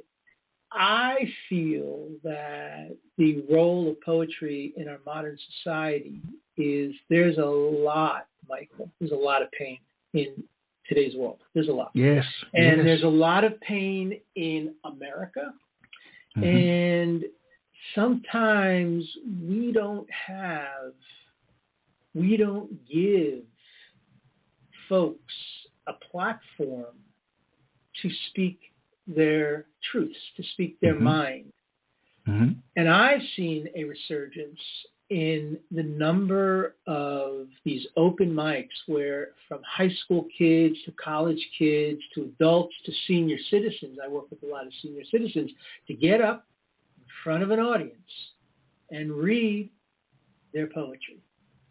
I feel that the role of poetry in our modern society is there's a lot, Michael, there's a lot of pain in today's world. There's a lot. Yes. And there's a lot of pain in America. And sometimes we don't give folks a platform to speak their truths, to speak their mind. And I've seen a resurgence in the number of these open mics where from high school kids to college kids to adults to senior citizens, I work with a lot of senior citizens, to get up in front of an audience and read their poetry.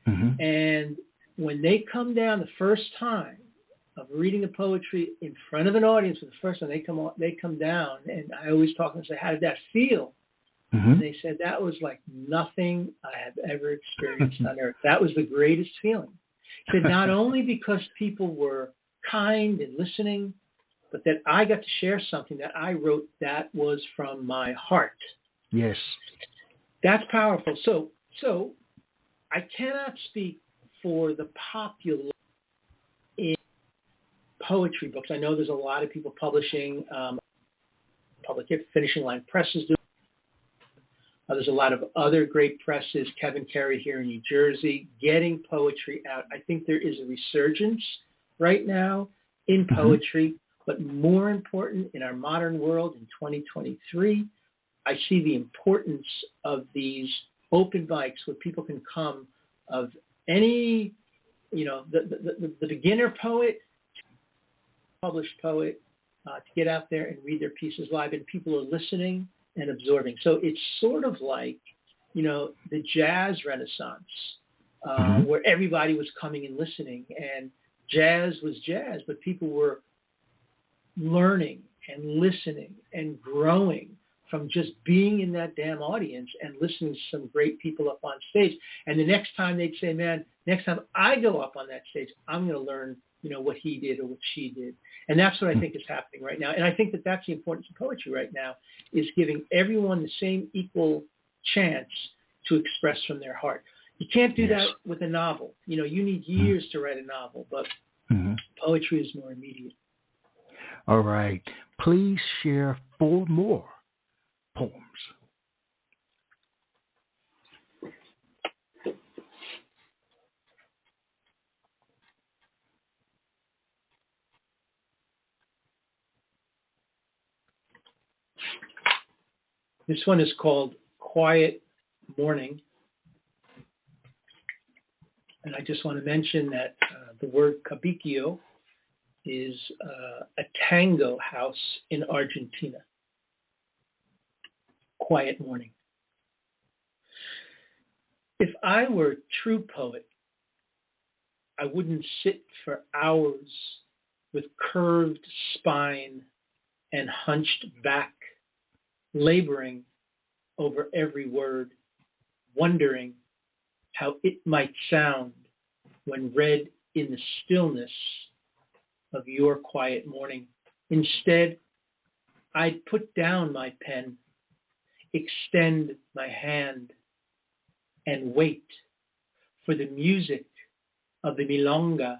And when they come down the first time of reading the poetry in front of an audience for the first time, they come down, and I always talk and say, how did that feel? And they said, that was like nothing I have ever experienced on earth. That was the greatest feeling. He said, not only because people were kind and listening, but that I got to share something that I wrote that was from my heart. Yes. That's powerful. So I cannot speak for the popular in poetry books. I know there's a lot of people publishing, Finishing Line Press is doing. There's a lot of other great presses, Kevin Carey here in New Jersey, getting poetry out. I think there is a resurgence right now in poetry, but more important in our modern world in 2023, I see the importance of these open mics where people can come of any, the beginner poet, published poet, to get out there and read their pieces live, and people are listening and absorbing. So it's sort of like, the jazz renaissance, where everybody was coming and listening, and jazz was jazz, but people were learning and listening and growing from just being in that damn audience and listening to some great people up on stage. And the next time they'd say, man, next time I go up on that stage, I'm going to learn, what he did or what she did. And that's what I think is happening right now. And I think that that's the importance of poetry right now, is giving everyone the same equal chance to express from their heart. You can't do that with a novel. You need years to write a novel, but poetry is more immediate. All right. Please share 4 more poems. This one is called Quiet Morning. And I just want to mention that the word cabicchio is a tango house in Argentina. Quiet Morning. If I were a true poet, I wouldn't sit for hours with curved spine and hunched back, laboring over every word, wondering how it might sound when read in the stillness of your quiet morning. Instead, I'd put down my pen, extend my hand, and wait for the music of the milonga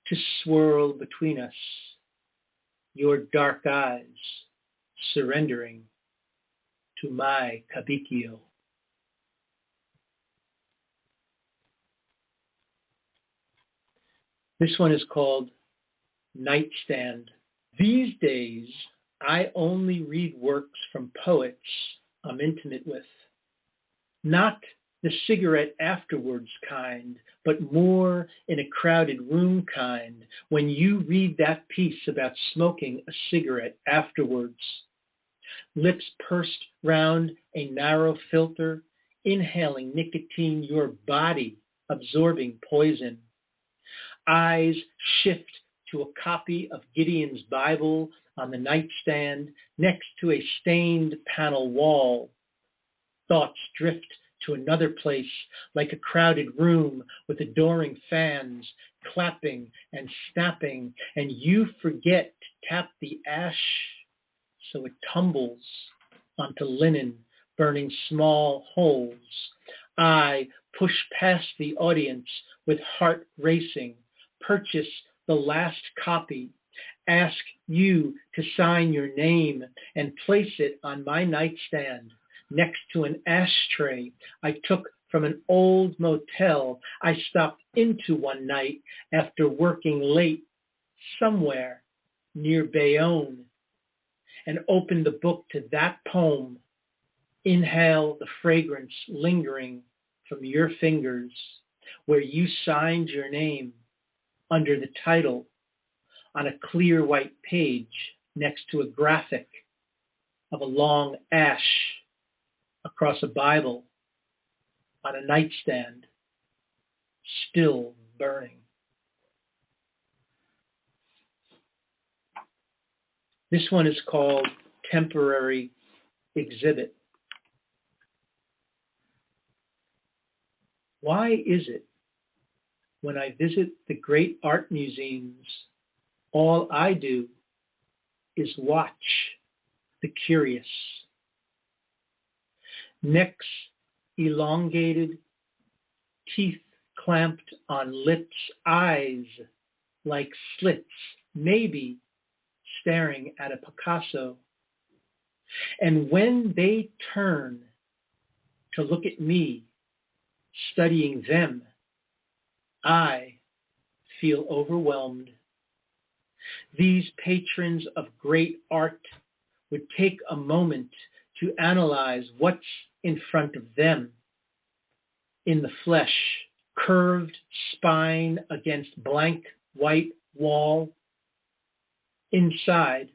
to swirl between us, your dark eyes surrendering to my cabicchio. This one is called Nightstand. These days, I only read works from poets I'm intimate with. Not the cigarette afterwards kind, but more in a crowded room kind, when you read that piece about smoking a cigarette afterwards. Lips pursed round a narrow filter, inhaling nicotine, your body absorbing poison. Eyes shift to a copy of Gideon's Bible on the nightstand next to a stained panel wall. Thoughts drift to another place, like a crowded room with adoring fans, clapping and snapping, and you forget to tap the ash so it tumbles onto linen, burning small holes. I push past the audience with heart racing, purchase the last copy, ask you to sign your name and place it on my nightstand next to an ashtray I took from an old motel I stopped into one night after working late somewhere near Bayonne, and open the book to that poem, inhale the fragrance lingering from your fingers where you signed your name under the title on a clear white page next to a graphic of a long ash across a Bible on a nightstand, still burning. This one is called Temporary Exhibit. Why is it when I visit the great art museums, all I do is watch the curious? Necks elongated, teeth clamped on lips, eyes like slits, maybe staring at a Picasso. And when they turn to look at me, studying them, I feel overwhelmed. These patrons of great art would take a moment to analyze what's in front of them. In the flesh, curved spine against blank white wall. Inside,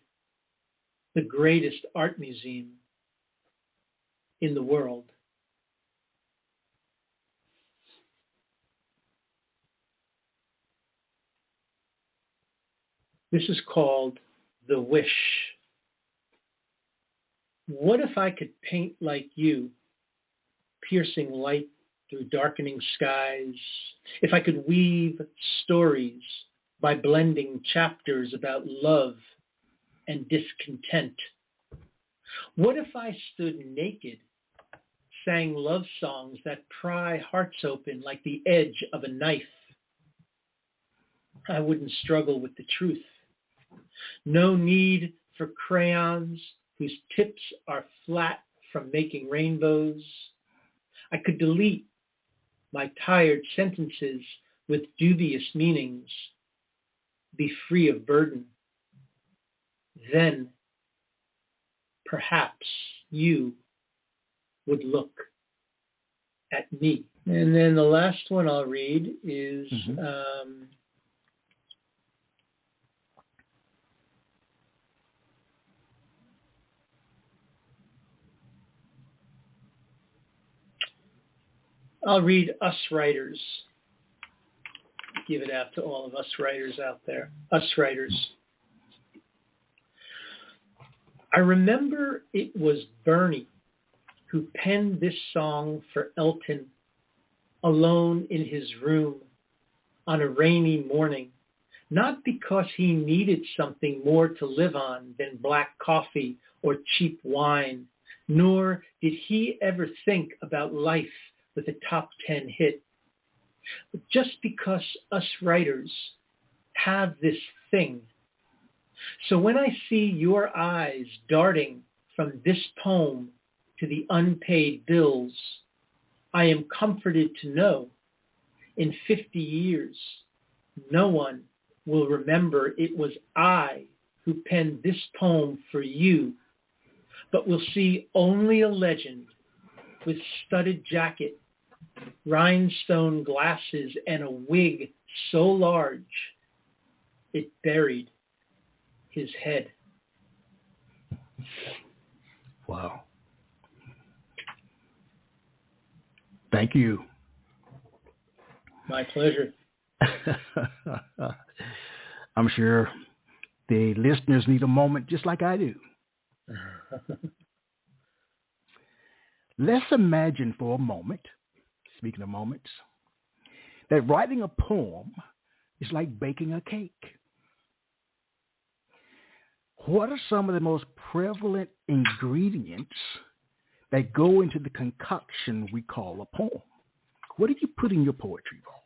the greatest art museum in the world. This is called The Wish. What if I could paint like you, piercing light through darkening skies? If I could weave stories by blending chapters about love and discontent? What if I stood naked, sang love songs that pry hearts open like the edge of a knife? I wouldn't struggle with the truth. No need for crayons whose tips are flat from making rainbows. I could delete my tired sentences with dubious meanings, be free of burden. Then perhaps you would look at me. And then the last one I'll read is I'll read Us Writers. Give it out to all of us writers out there. Us Writers. I remember it was Bernie who penned this song for Elton, alone in his room on a rainy morning, not because he needed something more to live on than black coffee or cheap wine, nor did he ever think about life with a top 10 hit. But just because us writers have this thing. So when I see your eyes darting from this poem to the unpaid bills, I am comforted to know in 50 years, no one will remember it was I who penned this poem for you, but will see only a legend with studded jacket, rhinestone glasses, and a wig so large it buried his head. Wow. Thank you. My pleasure. I'm sure the listeners need a moment just like I do. Let's imagine for a moment, speaking of moments, that writing a poem is like baking a cake. What are some of the most prevalent ingredients that go into the concoction we call a poem? What do you put in your poetry, Paul?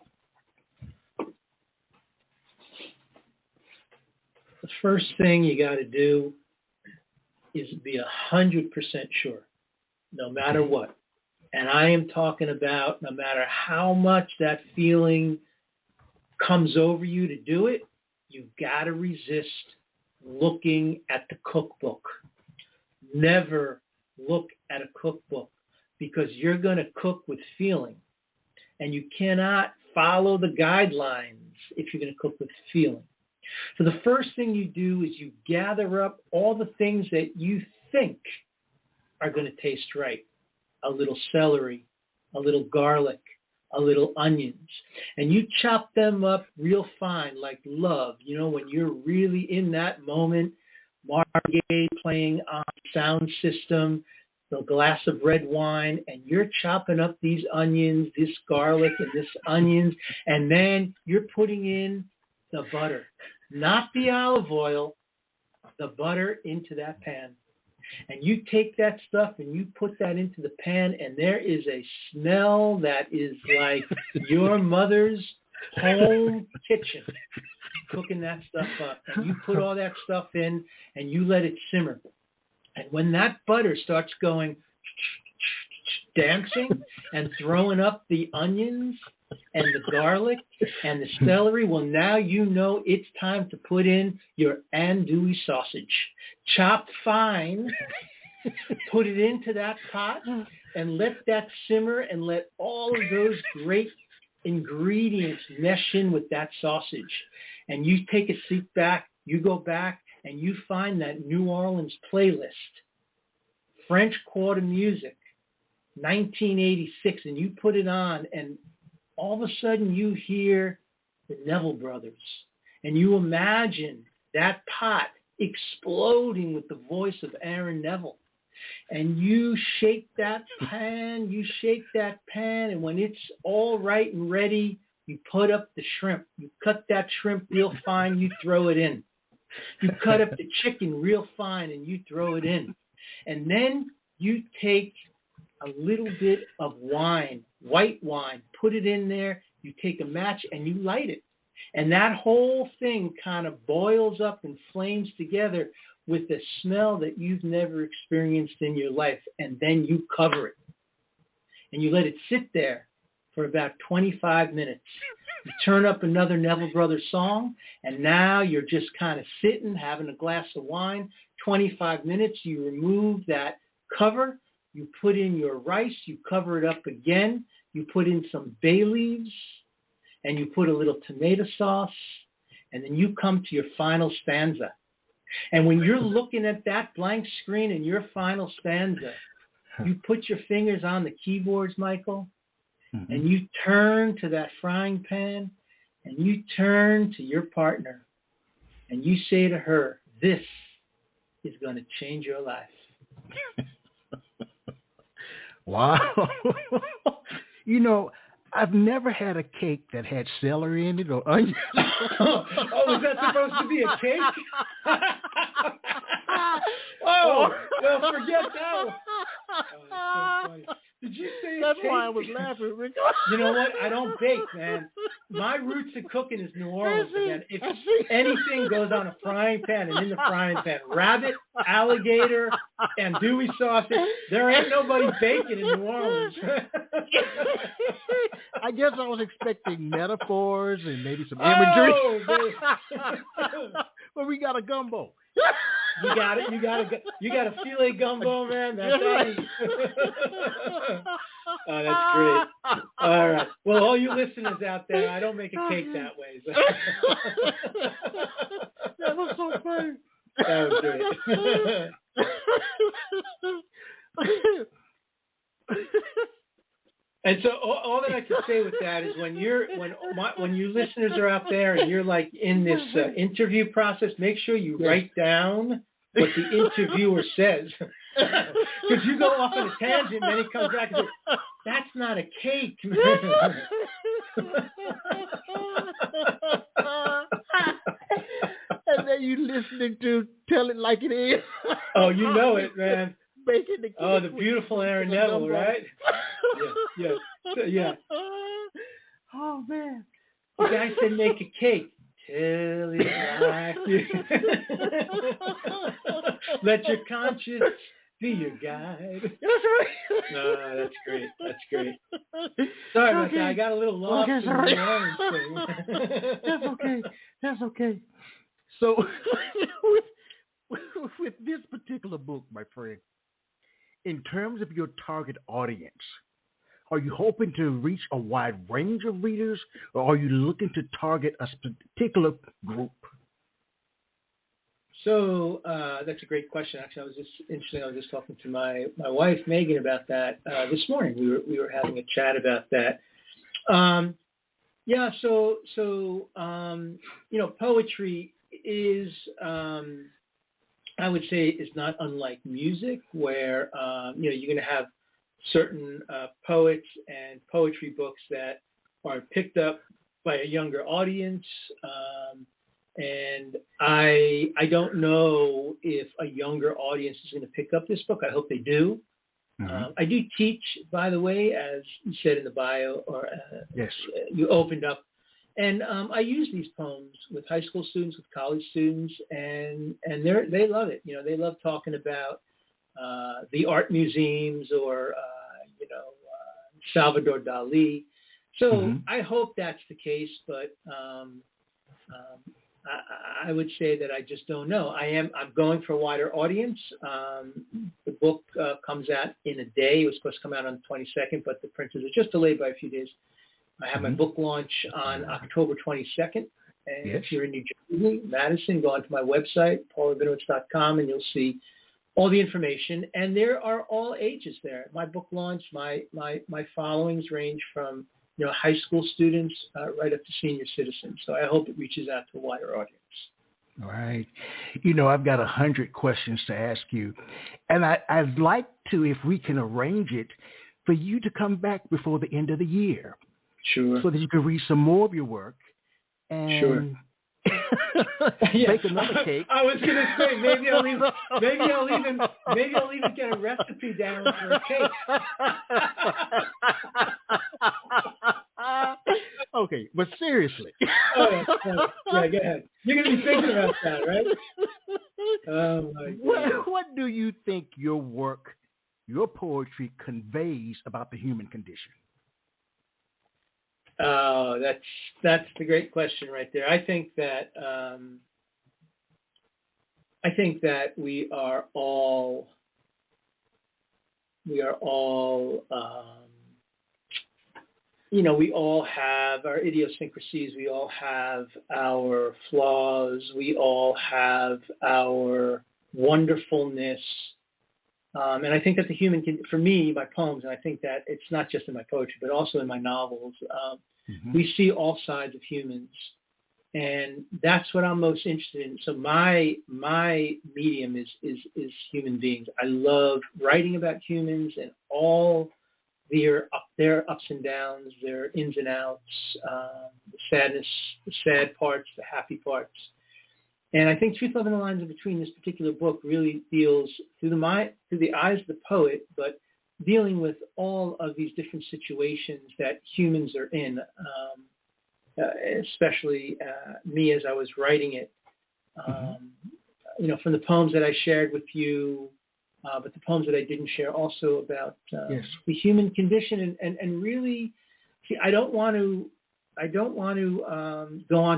The first thing you got to do is be 100% sure, no matter what. And I am talking about no matter how much that feeling comes over you to do it, you've got to resist looking at the cookbook. Never look at a cookbook, because you're going to cook with feeling. And you cannot follow the guidelines if you're going to cook with feeling. So the first thing you do is you gather up all the things that you think are going to taste right. A little celery, a little garlic, a little onions. And you chop them up real fine like love. You know, when you're really in that moment, Margate playing on sound system, the glass of red wine, and you're chopping up these onions, this garlic and this onions, and then you're putting in the butter, not the olive oil, the butter into that pan. And you take that stuff and you put that into the pan, and there is a smell that is like your mother's home kitchen, cooking that stuff up. And you put all that stuff in and you let it simmer. And when that butter starts going, dancing and throwing up the onions and the garlic and the celery, well, now you know it's time to put in your andouille sausage. Chop fine, put it into that pot, and let that simmer, and let all of those great ingredients mesh in with that sausage. And you take a seat back, you go back, and you find that New Orleans playlist, French Quarter Music, 1986, and you put it on, and all of a sudden you hear the Neville Brothers, and you imagine that pot exploding with the voice of Aaron Neville. And you shake that pan, and when it's all right and ready, you put up the shrimp. You cut that shrimp real fine, you throw it in. You cut up the chicken real fine, and you throw it in. And then you take a little bit of wine, white wine, put it in there, you take a match, and you light it. And that whole thing kind of boils up and flames together with a smell that you've never experienced in your life. And then you cover it. And you let it sit there for about 25 minutes. You turn up another Neville Brothers song, and now you're just kind of sitting, having a glass of wine. 25 minutes, you remove that cover, you put in your rice, you cover it up again, you put in some bay leaves, and you put a little tomato sauce, and then you come to your final stanza. And when you're looking at that blank screen in your final stanza, you put your fingers on the keyboards, Michael, and you turn to that frying pan, and you turn to your partner, and you say to her, this is going to change your life. Wow. You know, I've never had a cake that had celery in it or onions. Oh, is that supposed to be a cake? Oh, well, forget that one. Oh, that's so funny. Did you say That's cake? why I was laughing, Rick. You know what? I don't bake, man. My roots of cooking is New Orleans, man. If anything goes on a frying pan and in the frying pan, rabbit, alligator, andouille sausage, there ain't nobody baking in New Orleans. I guess I was expecting metaphors and maybe some imagery. But we got a gumbo. You got it. You got a filet gumbo, man. That's right. Oh, that's great. All right. Well, all you listeners out there, I don't make a cake that way. So. That was so funny. That was great. And so all that I can say with that is when you listeners are out there and you're like in this interview process, make sure you write down what the interviewer says. Because you go off on a tangent and then he comes back and says, that's not a cake. And then you listening to Tell It Like It Is. Oh, you know it, man. Baking the cake. Oh, the beautiful Aaron Neville, right? Yeah. Oh, man. The guy said make a cake. Tell it like it. Let your conscience be your guide. That's right. No, that's great. That's great. Sorry about that. I got a little lost in the Orange thing. That's okay. So, with this particular book, my friend, in terms of your target audience, are you hoping to reach a wide range of readers, or are you looking to target a particular group? So that's a great question. Actually, I was just talking to my wife Megan about that this morning. We were having a chat about that. Poetry is, I would say, is not unlike music, where you're going to have certain poets and poetry books that are picked up by a younger audience. And I don't know if a younger audience is going to pick up this book. I hope they do. Mm-hmm. I do teach, by the way, as you said in the bio, or yes, you opened up. And I use these poems with high school students, with college students, and they love it. They love talking about the art museums or Salvador Dali. So mm-hmm. I hope that's the case, but I would say that I just don't know. I'm going for a wider audience. The book comes out in a day. It was supposed to come out on the 22nd, but the printers are just delayed by a few days. I have my book launch on October 22nd. And if you're in New Jersey, Madison, go onto my website, paulrabinowitz.com, and you'll see all the information. And there are all ages there. My book launch, my followings range from high school students right up to senior citizens. So I hope it reaches out to a wider audience. All right. I've got 100 questions to ask you. And I'd like to, if we can arrange it, for you to come back before the end of the year. Sure. So that you can read some more of your work and sure. Make another cake. I was going to say maybe I'll even get a recipe down for a cake. Okay, but seriously. Yeah, go ahead. You're going to be thinking about that, right? Oh my God. What do you think your work, your poetry conveys about the human condition? Oh, that's the great question right there. I think that we are all we all have our idiosyncrasies. We all have our flaws. We all have our wonderfulness. And I think that the human can, for me, my poems, and I think that it's not just in my poetry, but also in my novels, we see all sides of humans. And that's what I'm most interested in. So my medium is human beings. I love writing about humans and all their ups and downs, their ins and outs, the sadness, the sad parts, the happy parts. And I think Truth, Love, and the Lines in Between, this particular book, really deals through the eyes of the poet, but dealing with all of these different situations that humans are in, especially me as I was writing it. From the poems that I shared with you, but the poems that I didn't share also about the human condition, and really, see, I don't want to go on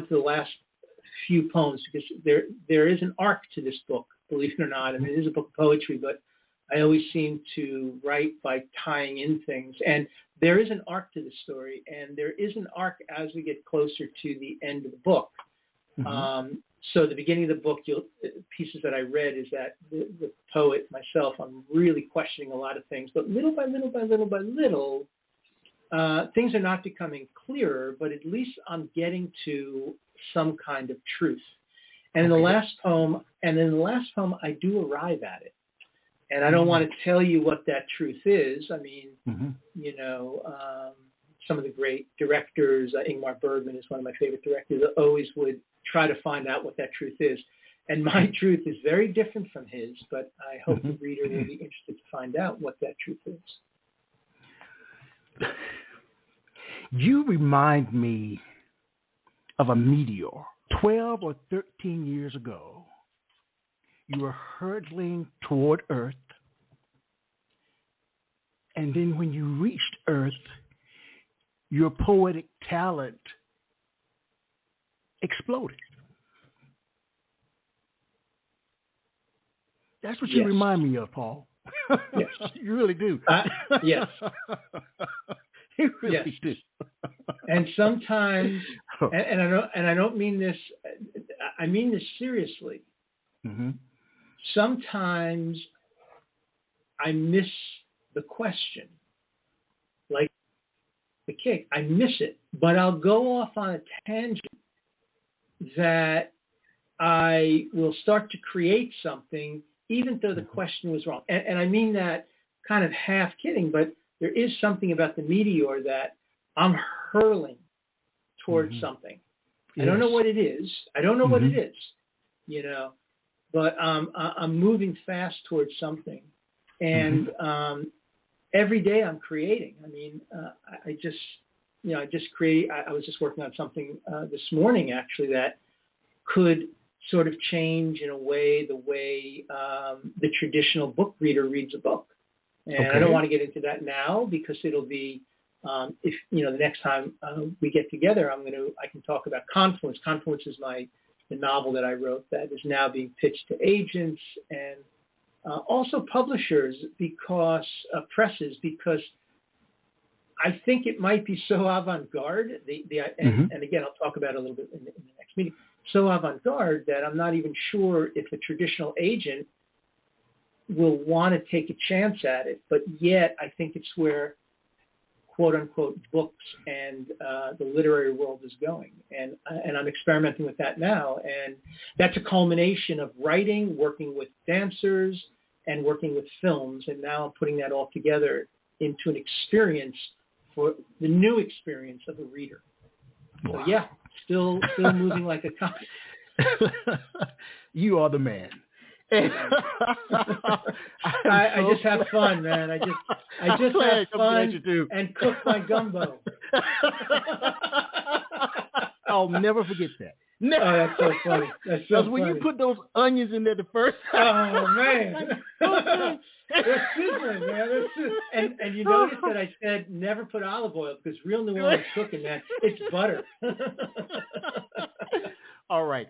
to the last few poems, because there is an arc to this book, believe it or not. I mean, it is a book of poetry, but I always seem to write by tying in things. And there is an arc to the story, and there is an arc as we get closer to the end of the book. So the beginning of the book, pieces that I read is that the poet, myself, I'm really questioning a lot of things, but little by little by little by little, things are not becoming clearer, but at least I'm getting to some kind of truth. And in the last poem, I do arrive at it. And I don't want to tell you what that truth is. I mean, some of the great directors, Ingmar Bergman is one of my favorite directors, always would try to find out what that truth is. And my truth is very different from his, but I hope the reader will be interested to find out what that truth is. You remind me of a meteor. 12 or 13 years ago, you were hurtling toward Earth, and then when you reached Earth, your poetic talent exploded. That's what you remind me of, Paul. Yes. You really do. Yes. You really do. And sometimes, and I don't mean this, I mean this seriously. Sometimes I miss the question, like the cake. I miss it, but I'll go off on a tangent that I will start to create something, even though the question was wrong. And I mean that kind of half kidding, but there is something about the meteor that I'm hurling towards something. Yes. I don't know what it is. What it is, but I'm moving fast towards something. And every day I'm creating. I mean, I just create. I was just working on something this morning, actually, that could sort of change in a way the way the traditional book reader reads a book. And I don't want to get into that now, because it'll be, if the next time we get together, I can talk about Confluence. Confluence is the novel that I wrote that is now being pitched to agents and also publishers, because presses, because I think it might be so avant-garde. And again, I'll talk about it a little bit in the next meeting. So avant-garde that I'm not even sure if a traditional agent will want to take a chance at it. But yet, I think it's where, quote unquote, books and the literary world is going. And I'm experimenting with that now. And that's a culmination of writing, working with dancers, and working with films. And now I'm putting that all together into an experience for the new experience of a reader. Wow. So still moving like a comet. You are the man. I just have fun, man. I just have fun and cook my gumbo. I'll never forget that. Oh, that's so funny. That's so funny. When you put those onions in there the first time. Oh, man. They're sizzling, man. And you notice that I said never put olive oil, because real New Orleans cooking, man, it's butter. All right.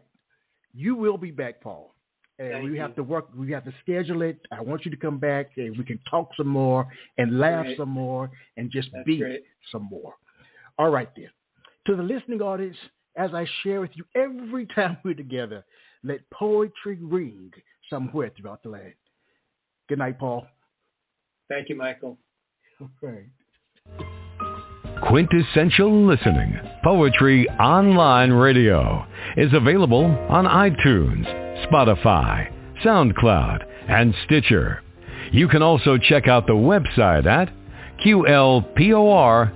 You will be back, Paul. And we have to schedule it. I want you to come back and we can talk some more and laugh some more and just be some more. All right, then. To the listening audience, as I share with you every time we're together, let poetry ring somewhere throughout the land. Good night, Paul. Thank you, Michael. Okay. Quintessential Listening, Poetry Online Radio, is available on iTunes, Spotify, SoundCloud, and Stitcher. You can also check out the website at qlpor.com.